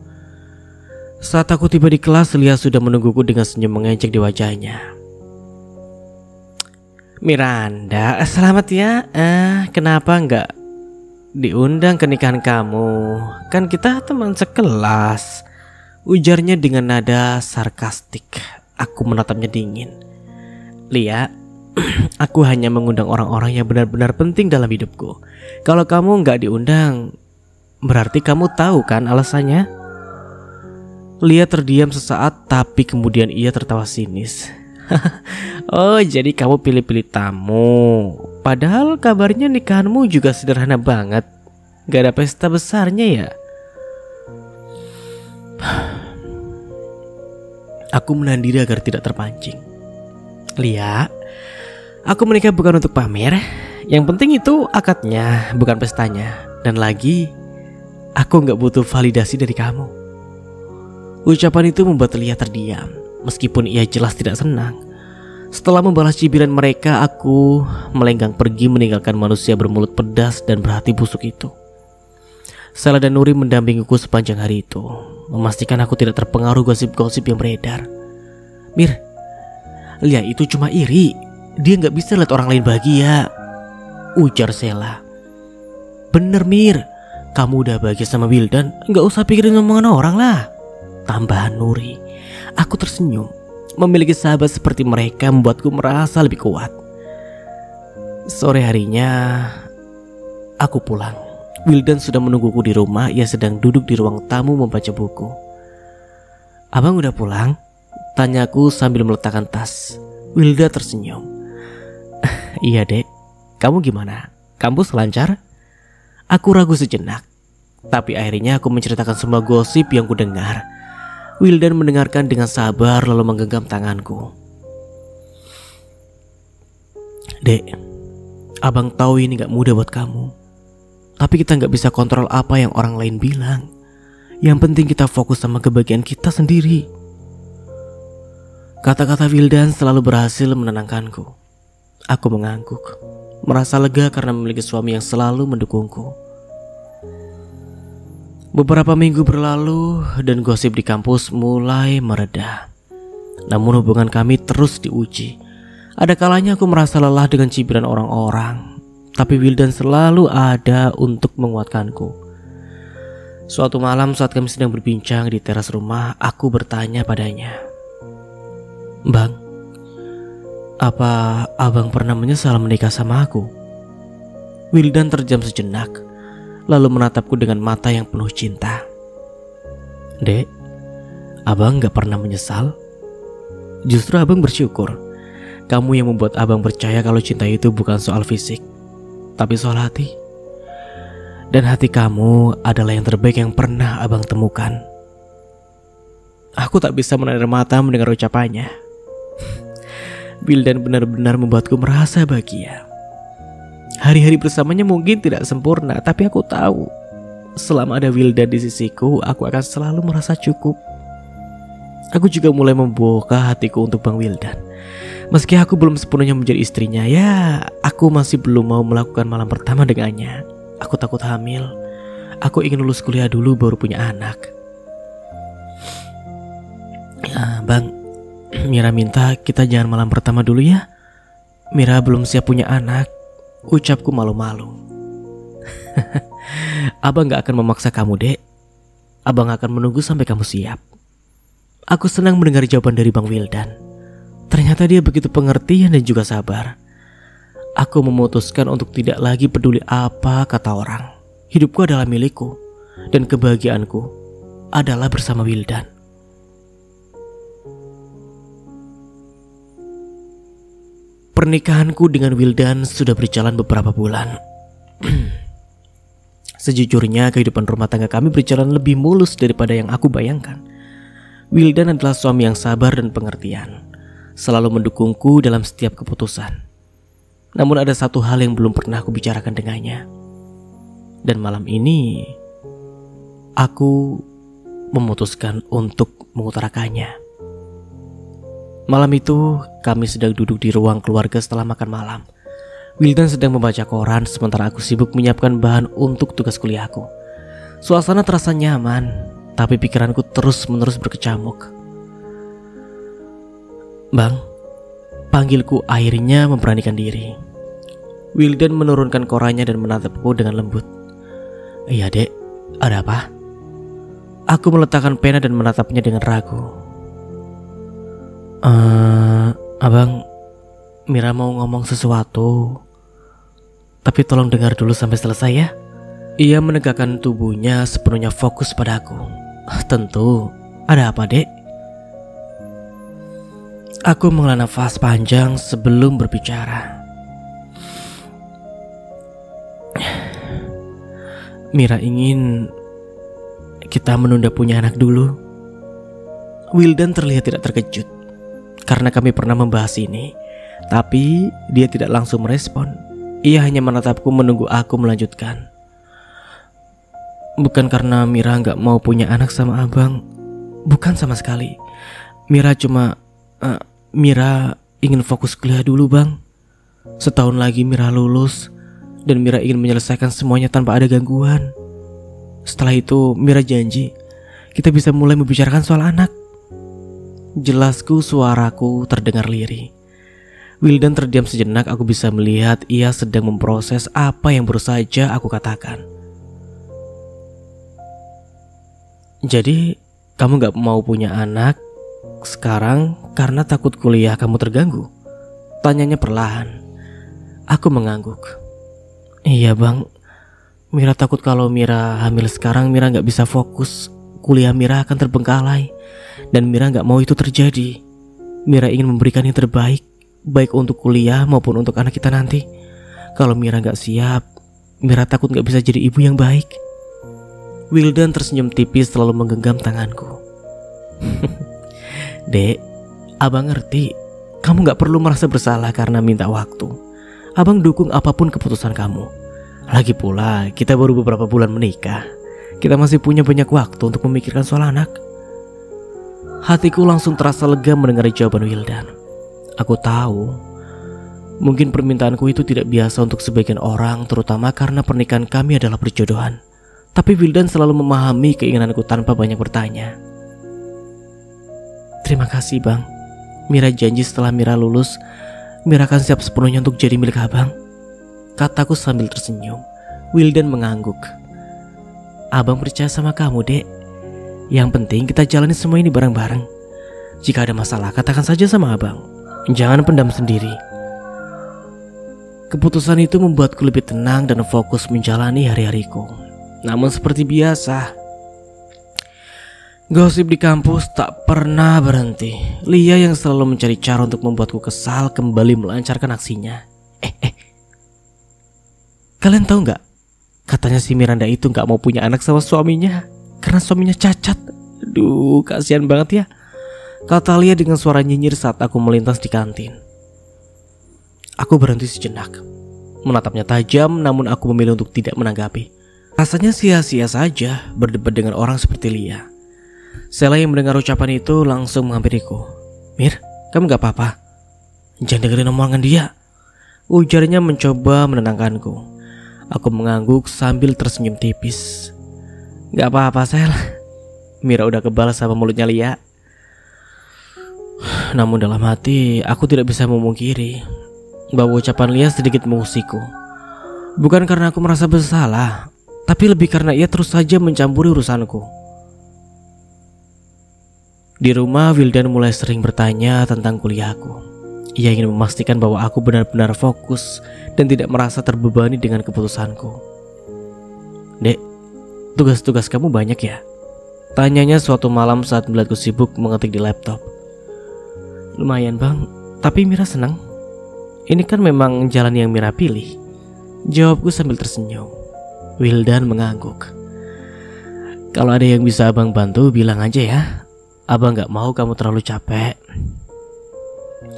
Saat aku tiba di kelas, Lia sudah menungguku dengan senyum mengejek di wajahnya. Miranda, selamat ya. Kenapa enggak diundang ke nikahan kamu? Kan kita teman sekelas, ujarnya dengan nada sarkastik. Aku menatapnya dingin. Lia, aku hanya mengundang orang-orang yang benar-benar penting dalam hidupku. Kalau kamu nggak diundang, berarti kamu tahu kan alasannya? Lia terdiam sesaat, tapi kemudian ia tertawa sinis. Oh, jadi kamu pilih-pilih tamu. Padahal kabarnya nikahanmu juga sederhana banget. Gak ada pesta besarnya ya? Aku menahan diri agar tidak terpancing. Lia, aku menikah bukan untuk pamer. Yang penting itu akadnya, bukan pestanya. Dan lagi, aku gak butuh validasi dari kamu. Ucapan itu membuat Lia terdiam, meskipun ia jelas tidak senang. Setelah membalas cibiran mereka, aku melenggang pergi meninggalkan manusia bermulut pedas dan berhati busuk itu. Sela dan Nuri mendampingiku sepanjang hari itu, memastikan aku tidak terpengaruh gosip-gosip yang beredar. Mir, Lia itu cuma iri. Dia gak bisa lihat orang lain bahagia, ujar Sela. Bener Mir, kamu udah bahagia sama Wildan, gak usah pikirin omongan orang lah, tambahan Nuri. Aku tersenyum. Memiliki sahabat seperti mereka membuatku merasa lebih kuat. Sore harinya aku pulang. Wildan sudah menungguku di rumah. Ia sedang duduk di ruang tamu membaca buku. "Abang udah pulang?" tanyaku sambil meletakkan tas. Wilda tersenyum. "Iya dek, kamu gimana? Kampus lancar?" Aku ragu sejenak, tapi akhirnya aku menceritakan semua gosip yang kudengar. Wildan mendengarkan dengan sabar lalu menggenggam tanganku. "Dek, abang tahu ini gak mudah buat kamu. Tapi kita gak bisa kontrol apa yang orang lain bilang. Yang penting kita fokus sama kebahagiaan kita sendiri." Kata-kata Wildan selalu berhasil menenangkanku. Aku mengangguk, merasa lega karena memiliki suami yang selalu mendukungku. Beberapa minggu berlalu dan gosip di kampus mulai mereda. Namun hubungan kami terus diuji. Ada kalanya aku merasa lelah dengan cibiran orang-orang, tapi Wildan selalu ada untuk menguatkanku. Suatu malam saat kami sedang berbincang di teras rumah, aku bertanya padanya, "Bang, apa abang pernah menyesal menikah sama aku?" Wildan terdiam sejenak, lalu menatapku dengan mata yang penuh cinta. "Dek, abang gak pernah menyesal. Justru abang bersyukur. Kamu yang membuat abang percaya kalau cinta itu bukan soal fisik, tapi soal hati. Dan hati kamu adalah yang terbaik yang pernah abang temukan." Aku tak bisa menahan mata mendengar ucapannya. Wildan benar-benar membuatku merasa bahagia. Hari-hari bersamanya mungkin tidak sempurna, tapi aku tahu selama ada Wildan di sisiku, aku akan selalu merasa cukup. Aku juga mulai membuka hatiku untuk Bang Wildan. Meski aku belum sepenuhnya menjadi istrinya, ya aku masih belum mau melakukan malam pertama dengannya. Aku takut hamil. Aku ingin lulus kuliah dulu baru punya anak. "Bang, Mira minta kita jangan malam pertama dulu ya. Mira belum siap punya anak," ucapku malu-malu. "Abang gak akan memaksa kamu, Dek. Abang akan menunggu sampai kamu siap." Aku senang mendengar jawaban dari Bang Wildan. Ternyata dia begitu pengertian dan juga sabar. Aku memutuskan untuk tidak lagi peduli apa kata orang. Hidupku adalah milikku, dan kebahagiaanku adalah bersama Wildan. Pernikahanku dengan Wildan sudah berjalan beberapa bulan. Sejujurnya kehidupan rumah tangga kami berjalan lebih mulus daripada yang aku bayangkan. Wildan adalah suami yang sabar dan pengertian, selalu mendukungku dalam setiap keputusan. Namun ada satu hal yang belum pernah aku bicarakan dengannya. Dan malam ini aku memutuskan untuk mengutarakannya. Malam itu kami sedang duduk di ruang keluarga setelah makan malam. Wildan sedang membaca koran sementara aku sibuk menyiapkan bahan untuk tugas kuliahku. Suasana terasa nyaman, tapi pikiranku terus-menerus berkecamuk. "Bang," panggilku akhirnya memberanikan diri. Wildan menurunkan korannya dan menatapku dengan lembut. "Iya dek, ada apa?" Aku meletakkan pena dan menatapnya dengan ragu. Abang, Mira mau ngomong sesuatu, tapi tolong dengar dulu sampai selesai ya." Ia menegakkan tubuhnya sepenuhnya fokus padaku. "Tentu, ada apa dek?" Aku menghela nafas panjang sebelum berbicara. "Mira ingin kita menunda punya anak dulu." Wildan terlihat tidak terkejut karena kami pernah membahas ini, tapi dia tidak langsung merespon. Ia hanya menatapku menunggu aku melanjutkan. "Bukan karena Mira gak mau punya anak sama abang. Bukan sama sekali. Mira ingin fokus kuliah dulu bang. Setahun lagi Mira lulus, dan Mira ingin menyelesaikan semuanya tanpa ada gangguan. Setelah itu Mira janji kita bisa mulai membicarakan soal anak." Jelasku, suaraku terdengar lirih. Wildan terdiam sejenak. Aku bisa melihat ia sedang memproses apa yang baru saja aku katakan. Jadi kamu gak mau punya anak Sekarang karena takut kuliah kamu terganggu? Tanyanya perlahan. Aku mengangguk. Iya bang, Mira takut kalau Mira hamil sekarang Mira gak bisa fokus. Kuliah Mira akan terbengkalai. Dan Mira gak mau itu terjadi. Mira ingin memberikan yang terbaik, baik untuk kuliah maupun untuk anak kita nanti. Kalau Mira gak siap, Mira takut gak bisa jadi ibu yang baik. Wildan tersenyum tipis selalu menggenggam tanganku. Dek, abang ngerti. Kamu gak perlu merasa bersalah karena minta waktu. Abang dukung apapun keputusan kamu. Lagi pula, kita baru beberapa bulan menikah. Kita masih punya banyak waktu untuk memikirkan soal anak. Hatiku langsung terasa lega mendengar jawaban Wildan. Aku tahu, mungkin permintaanku itu tidak biasa untuk sebagian orang, terutama karena pernikahan kami adalah perjodohan. Tapi Wildan selalu memahami keinginanku tanpa banyak bertanya. Terima kasih bang. Mira janji setelah Mira lulus, Mira akan siap sepenuhnya untuk jadi milik abang, kataku sambil tersenyum. Wildan mengangguk. Abang percaya sama kamu, Dek. Yang penting kita jalani semua ini bareng-bareng. Jika ada masalah, katakan saja sama abang. Jangan pendam sendiri. Keputusan itu membuatku lebih tenang dan fokus menjalani hari-hariku. Namun seperti biasa, gosip di kampus tak pernah berhenti. Lia yang selalu mencari cara untuk membuatku kesal kembali melancarkan aksinya. Kalian tahu nggak? Katanya si Miranda itu nggak mau punya anak sama suaminya karena suaminya cacat. Aduh, kasihan banget ya, kata Lia dengan suara nyinyir saat aku melintas di kantin. Aku berhenti sejenak, menatapnya tajam, namun aku memilih untuk tidak menanggapi. Rasanya sia-sia saja berdebat dengan orang seperti Lia. Sela yang mendengar ucapan itu langsung menghampiriku. Mir, kamu gak apa-apa? Jangan dengerin omongan dia, ujarnya mencoba menenangkanku. Aku mengangguk sambil tersenyum tipis. Gak apa-apa Sel, Mira udah kebal sama mulutnya Lia. Namun dalam hati aku tidak bisa memungkiri bahwa ucapan Lia sedikit mengusikku. Bukan karena aku merasa bersalah, tapi lebih karena ia terus saja mencampuri urusanku. Di rumah, Wildan mulai sering bertanya tentang kuliahku. Ia ingin memastikan bahwa aku benar-benar fokus dan tidak merasa terbebani dengan keputusanku. Dek, tugas-tugas kamu banyak ya? Tanyanya suatu malam saat melihatku sibuk mengetik di laptop. Lumayan bang, tapi Mira senang. Ini kan memang jalan yang Mira pilih, jawabku sambil tersenyum. Wildan mengangguk. Kalau ada yang bisa abang bantu bilang aja ya. Abang gak mau kamu terlalu capek.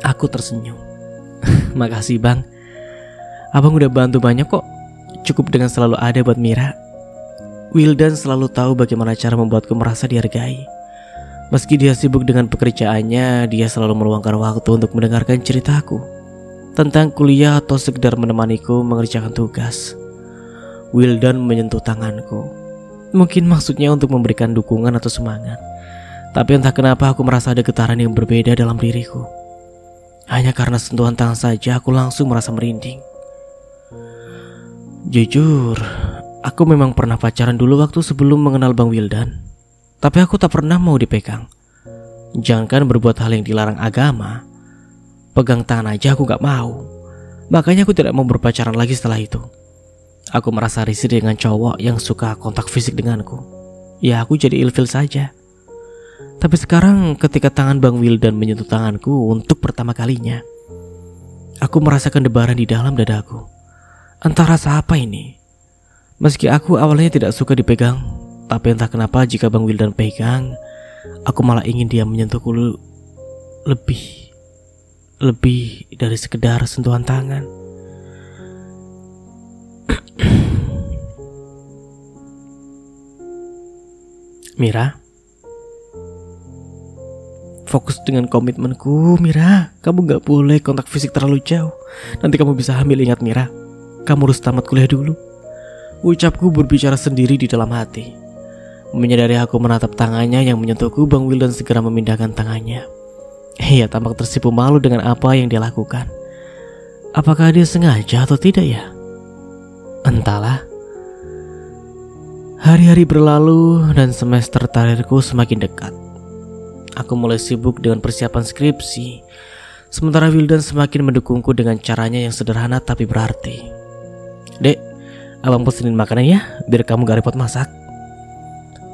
Aku tersenyum. Makasih bang. Abang udah bantu banyak kok. Cukup dengan selalu ada buat Mira. Wildan selalu tahu bagaimana cara membuatku merasa dihargai. Meski dia sibuk dengan pekerjaannya, dia selalu meluangkan waktu untuk mendengarkan ceritaku tentang kuliah atau sekedar menemaniku mengerjakan tugas. Wildan menyentuh tanganku. Mungkin maksudnya untuk memberikan dukungan atau semangat. Tapi entah kenapa aku merasa ada getaran yang berbeda dalam diriku. Hanya karena sentuhan tangan saja aku langsung merasa merinding. Jujur, aku memang pernah pacaran dulu waktu sebelum mengenal Bang Wildan. Tapi aku tak pernah mau dipegang. Jangankan berbuat hal yang dilarang agama, pegang tangan aja aku gak mau. Makanya aku tidak mau berpacaran lagi setelah itu. Aku merasa risih dengan cowok yang suka kontak fisik denganku. Ya aku jadi ilfil saja. Tapi sekarang ketika tangan Bang Wildan menyentuh tanganku untuk pertama kalinya, aku merasakan debaran di dalam dadaku. Entah rasa apa ini. Meski aku awalnya tidak suka dipegang, tapi entah kenapa jika Bang Wildan pegang, aku malah ingin dia menyentuhku lebih dari sekedar sentuhan tangan. Mira, fokus dengan komitmenku, Mira. Kamu gak boleh kontak fisik terlalu jauh. Nanti kamu bisa hamil, ingat Mira. Kamu harus tamat kuliah dulu. Ucapku berbicara sendiri di dalam hati. Menyadari aku menatap tangannya yang menyentuhku, Bang Wildan segera memindahkan tangannya. Ia tampak tersipu malu dengan apa yang dia lakukan. Apakah dia sengaja atau tidak ya? Entahlah. Hari-hari berlalu dan semester terakhirku semakin dekat. Aku mulai sibuk dengan persiapan skripsi, sementara Wildan semakin mendukungku dengan caranya yang sederhana tapi berarti. "Dek, abang pesenin makanan ya, biar kamu gak repot masak,"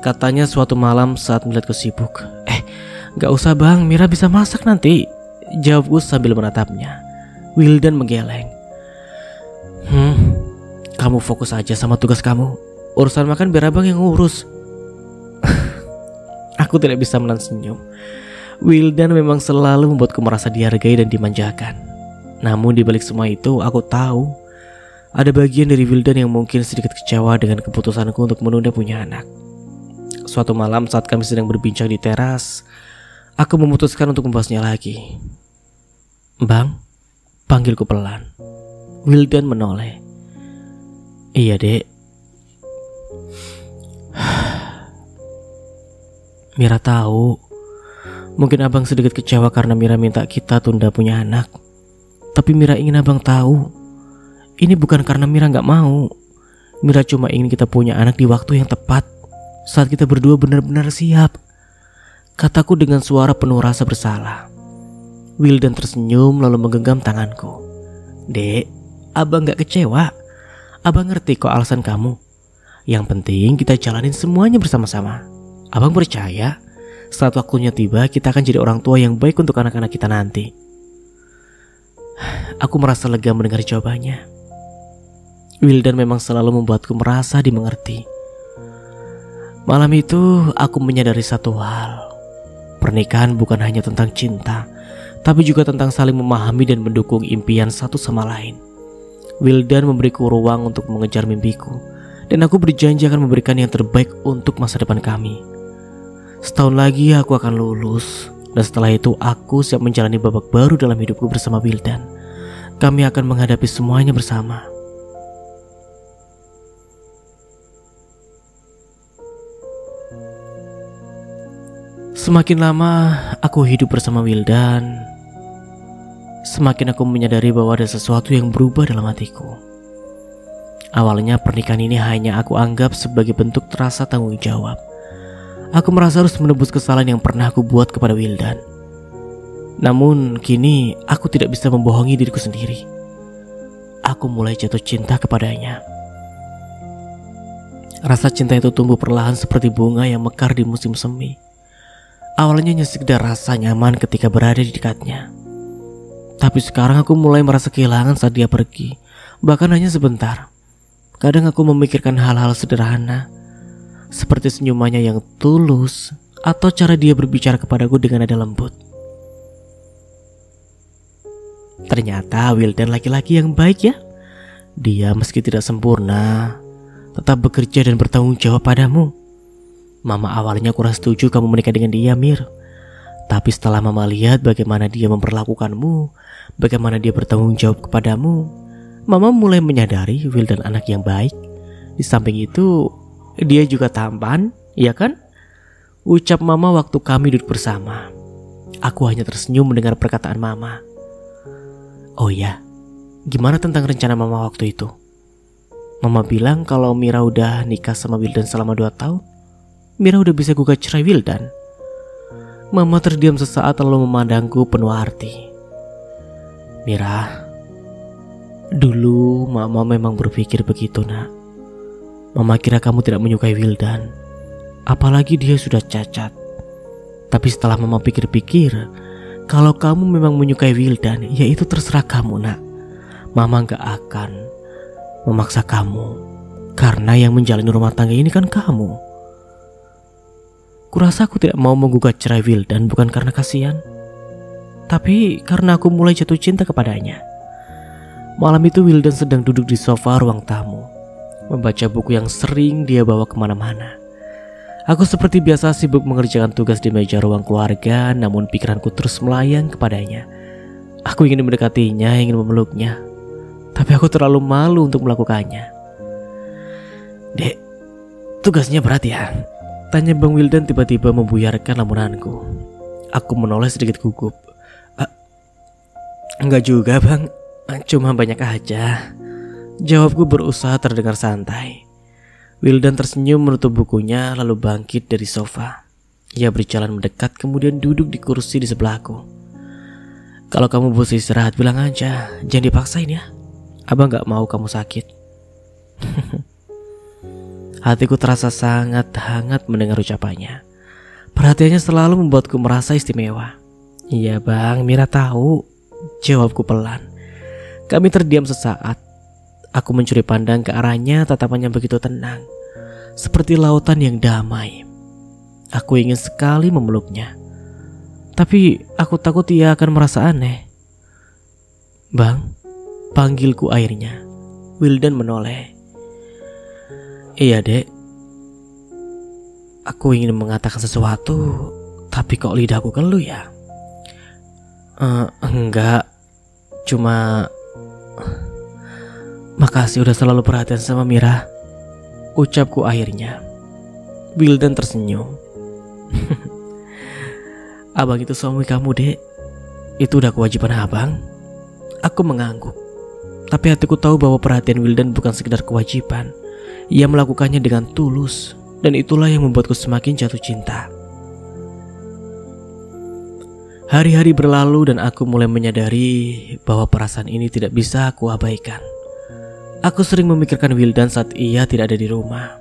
katanya suatu malam saat melihatku sibuk. Gak usah bang, Mira bisa masak nanti," jawabku sambil menatapnya. Wildan menggeleng. Kamu fokus aja sama tugas kamu. Urusan makan biar abang yang ngurus." Aku tidak bisa menahan senyum. Wildan memang selalu membuatku merasa dihargai dan dimanjakan. Namun di balik semua itu, aku tahu ada bagian dari Wildan yang mungkin sedikit kecewa dengan keputusanku untuk menunda punya anak. Suatu malam saat kami sedang berbincang di teras, aku memutuskan untuk membahasnya lagi. "Bang," panggilku pelan. Wildan menoleh. "Iya dek." Mira tahu, mungkin abang sedikit kecewa karena Mira minta kita tunda punya anak. Tapi Mira ingin abang tahu, ini bukan karena Mira gak mau. Mira cuma ingin kita punya anak di waktu yang tepat, saat kita berdua benar-benar siap, kataku dengan suara penuh rasa bersalah. Wildan tersenyum lalu menggenggam tanganku. "Dek, abang gak kecewa. Abang ngerti kok alasan kamu. Yang penting kita jalanin semuanya bersama-sama. Abang percaya saat waktunya tiba kita akan jadi orang tua yang baik untuk anak-anak kita nanti." Aku merasa lega mendengar jawabannya. Wildan memang selalu membuatku merasa dimengerti. Malam itu aku menyadari satu hal. Pernikahan bukan hanya tentang cinta, tapi juga tentang saling memahami dan mendukung impian satu sama lain. Wildan memberiku ruang untuk mengejar mimpiku, dan aku berjanji akan memberikan yang terbaik untuk masa depan kami. Setahun lagi aku akan lulus, dan setelah itu aku siap menjalani babak baru dalam hidupku bersama Wildan. Kami akan menghadapi semuanya bersama. Semakin lama aku hidup bersama Wildan, semakin aku menyadari bahwa ada sesuatu yang berubah dalam hatiku. Awalnya pernikahan ini hanya aku anggap sebagai bentuk rasa tanggung jawab. Aku merasa harus menebus kesalahan yang pernah aku buat kepada Wildan. Namun kini aku tidak bisa membohongi diriku sendiri. Aku mulai jatuh cinta kepadanya. Rasa cinta itu tumbuh perlahan seperti bunga yang mekar di musim semi. Awalnya hanya sekedar rasa nyaman ketika berada di dekatnya. Tapi sekarang aku mulai merasa kehilangan saat dia pergi, bahkan hanya sebentar. Kadang aku memikirkan hal-hal sederhana, seperti senyumannya yang tulus atau cara dia berbicara kepadaku dengan nada lembut. Ternyata Wildan laki-laki yang baik ya. Dia meski tidak sempurna, tetap bekerja dan bertanggung jawab padamu. Mama awalnya kurang setuju kamu menikah dengan dia, Mir. Tapi setelah Mama lihat bagaimana dia memperlakukanmu, bagaimana dia bertanggung jawab kepadamu, Mama mulai menyadari Wildan anak yang baik. Di samping itu, dia juga tampan, ya kan? Ucap Mama waktu kami duduk bersama. Aku hanya tersenyum mendengar perkataan Mama. "Oh ya, gimana tentang rencana Mama waktu itu?" Mama bilang kalau Mira udah nikah sama Wildan selama 2 tahun, Mira udah bisa gugat cerai Wildan. Mama terdiam sesaat lalu memandangku penuh arti. "Mira, dulu Mama memang berpikir begitu, Nak. Mama kira kamu tidak menyukai Wildan, apalagi dia sudah cacat. Tapi setelah Mama pikir-pikir, kalau kamu memang menyukai Wildan, ya itu terserah kamu, Nak. Mama gak akan memaksa kamu, karena yang menjalani rumah tangga ini kan kamu. Kurasa aku tidak mau menggugat cerai Wildan bukan karena kasihan, tapi karena aku mulai jatuh cinta kepadanya." Malam itu Wildan sedang duduk di sofa ruang tamu, membaca buku yang sering dia bawa kemana-mana. Aku seperti biasa sibuk mengerjakan tugas di meja ruang keluarga, namun pikiranku terus melayang kepadanya. Aku ingin mendekatinya, ingin memeluknya, tapi aku terlalu malu untuk melakukannya. "Dek, tugasnya berat ya?" tanya Bang Wildan tiba-tiba membuyarkan lamunanku. Aku menoleh sedikit gugup. "Enggak juga Bang, cuma banyak aja," jawabku berusaha terdengar santai. Wildan tersenyum menutup bukunya lalu bangkit dari sofa. Ia berjalan mendekat kemudian duduk di kursi di sebelahku. Kalau kamu butuh istirahat bilang aja, jangan dipaksain ya. Abang gak mau kamu sakit. Hatiku terasa sangat hangat mendengar ucapannya. Perhatiannya selalu membuatku merasa istimewa. Iya bang, Mira tahu, jawabku pelan. Kami terdiam sesaat. Aku mencuri pandang ke arahnya, tatapannya begitu tenang, seperti lautan yang damai. Aku ingin sekali memeluknya, tapi aku takut ia akan merasa aneh. Bang, panggilku akhirnya. Wildan menoleh. Iya dek, aku ingin mengatakan sesuatu, tapi kok lidahku keluh ya? Enggak, cuma makasih udah selalu perhatian sama Mira, ucapku akhirnya. Wildan tersenyum. Abang itu suami kamu dek, itu udah kewajiban abang. Aku mengangguk, tapi hatiku tahu bahwa perhatian Wildan bukan sekedar kewajiban. Ia melakukannya dengan tulus, dan itulah yang membuatku semakin jatuh cinta. Hari-hari berlalu dan aku mulai menyadari bahwa perasaan ini tidak bisa aku abaikan. Aku sering memikirkan Wildan saat ia tidak ada di rumah.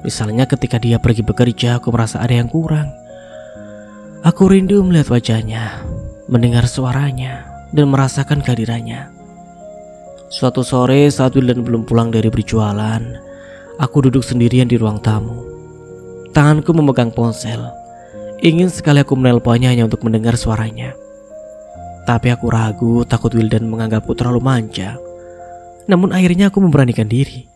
Misalnya ketika dia pergi bekerja, aku merasa ada yang kurang. Aku rindu melihat wajahnya, mendengar suaranya, dan merasakan kehadirannya. Suatu sore saat Wildan belum pulang dari berjualan, aku duduk sendirian di ruang tamu. Tanganku memegang ponsel. Ingin sekali aku menelponnya hanya untuk mendengar suaranya. Tapi aku ragu, takut Wildan menganggapku terlalu manja. Namun akhirnya aku memberanikan diri.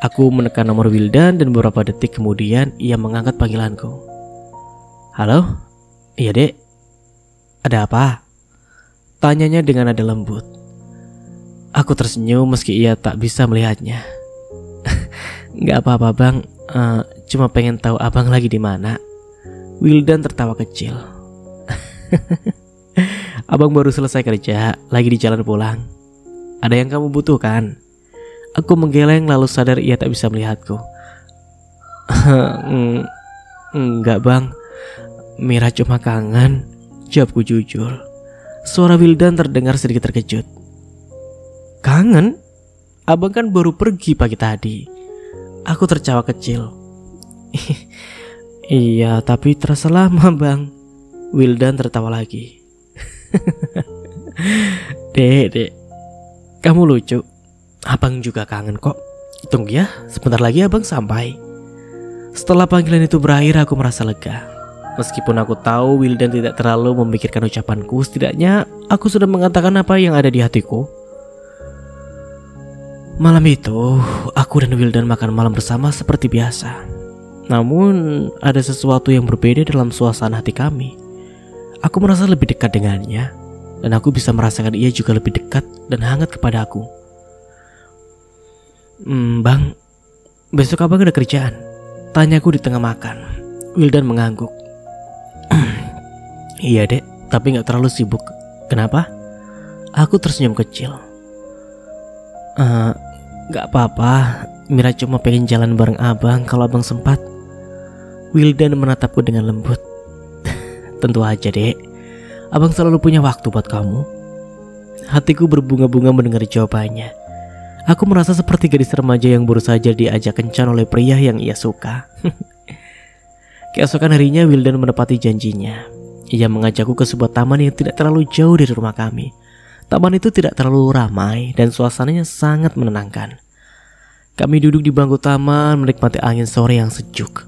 Aku menekan nomor Wildan dan beberapa detik kemudian ia mengangkat panggilanku. Halo? Iya dek. Ada apa? Tanyanya dengan nada lembut. Aku tersenyum meski ia tak bisa melihatnya. Gak apa-apa bang, cuma pengen tahu abang lagi di mana. Wildan tertawa kecil. Abang baru selesai kerja, lagi di jalan pulang. Ada yang kamu butuhkan? Aku menggeleng lalu sadar ia tak bisa melihatku. Enggak bang, Mira cuma kangen, jawabku jujur. Suara Wildan terdengar sedikit terkejut. Kangen? Abang kan baru pergi pagi tadi. Aku tertawa kecil. Iya, tapi terasa lama bang. Wildan tertawa lagi. Dek, kamu lucu. Abang juga kangen kok. Tunggu ya, sebentar lagi abang sampai. Setelah panggilan itu berakhir, aku merasa lega. Meskipun aku tahu Wildan tidak terlalu memikirkan ucapanku, setidaknya aku sudah mengatakan apa yang ada di hatiku. Malam itu, aku dan Wildan makan malam bersama seperti biasa. Namun, ada sesuatu yang berbeda dalam suasana hati kami. Aku merasa lebih dekat dengannya, dan aku bisa merasakan ia juga lebih dekat dan hangat kepada aku. Bang, besok abang ada kerjaan? Tanyaku di tengah makan. Wildan mengangguk. Iya dek, tapi gak terlalu sibuk. Kenapa? Aku tersenyum kecil. Gak apa-apa, Mira cuma pengen jalan bareng abang kalau abang sempat. Wildan menatapku dengan lembut. Tentu aja dek, abang selalu punya waktu buat kamu. Hatiku berbunga-bunga mendengar jawabannya. Aku merasa seperti gadis remaja yang baru saja diajak kencan oleh pria yang ia suka. Keesokan harinya Wildan menepati janjinya. Ia mengajakku ke sebuah taman yang tidak terlalu jauh dari rumah kami. Taman itu tidak terlalu ramai dan suasananya sangat menenangkan. Kami duduk di bangku taman menikmati angin sore yang sejuk.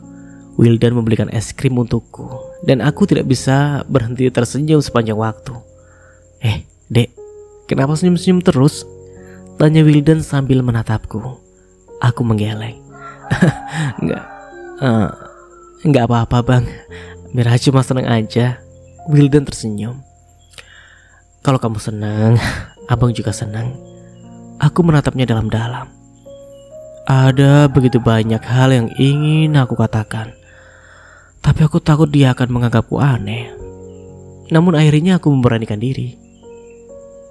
Wildan membelikan es krim untukku dan aku tidak bisa berhenti tersenyum sepanjang waktu. Dek, kenapa senyum-senyum terus? Tanya Wildan sambil menatapku. Aku menggeleng. Enggak apa-apa bang, Mira cuma senang aja. Wildan tersenyum. Kalau kamu senang, abang juga senang. Aku menatapnya dalam-dalam. Ada begitu banyak hal yang ingin aku katakan, tapi aku takut dia akan menganggapku aneh. Namun akhirnya aku memberanikan diri.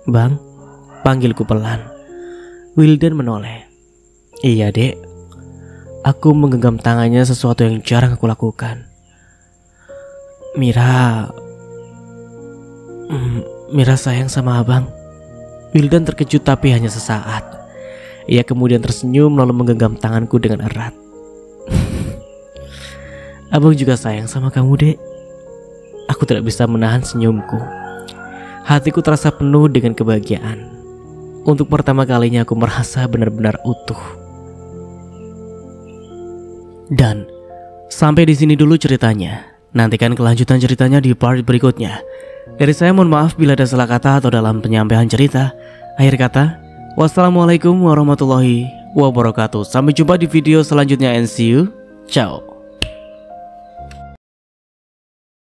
Bang, panggilku pelan. Wildan menoleh. Iya dek. Aku menggenggam tangannya, sesuatu yang jarang aku lakukan. Mira sayang sama abang. Wildan terkejut tapi hanya sesaat. Ia kemudian tersenyum lalu menggenggam tanganku dengan erat. Abang juga sayang sama kamu, Dek. Aku tidak bisa menahan senyumku. Hatiku terasa penuh dengan kebahagiaan. Untuk pertama kalinya aku merasa benar-benar utuh. Dan sampai di sini dulu ceritanya. Nantikan kelanjutan ceritanya di part berikutnya. Dari saya mohon maaf bila ada salah kata atau dalam penyampaian cerita. Akhir kata, wassalamualaikum warahmatullahi wabarakatuh. Sampai jumpa di video selanjutnya and see you. Ciao.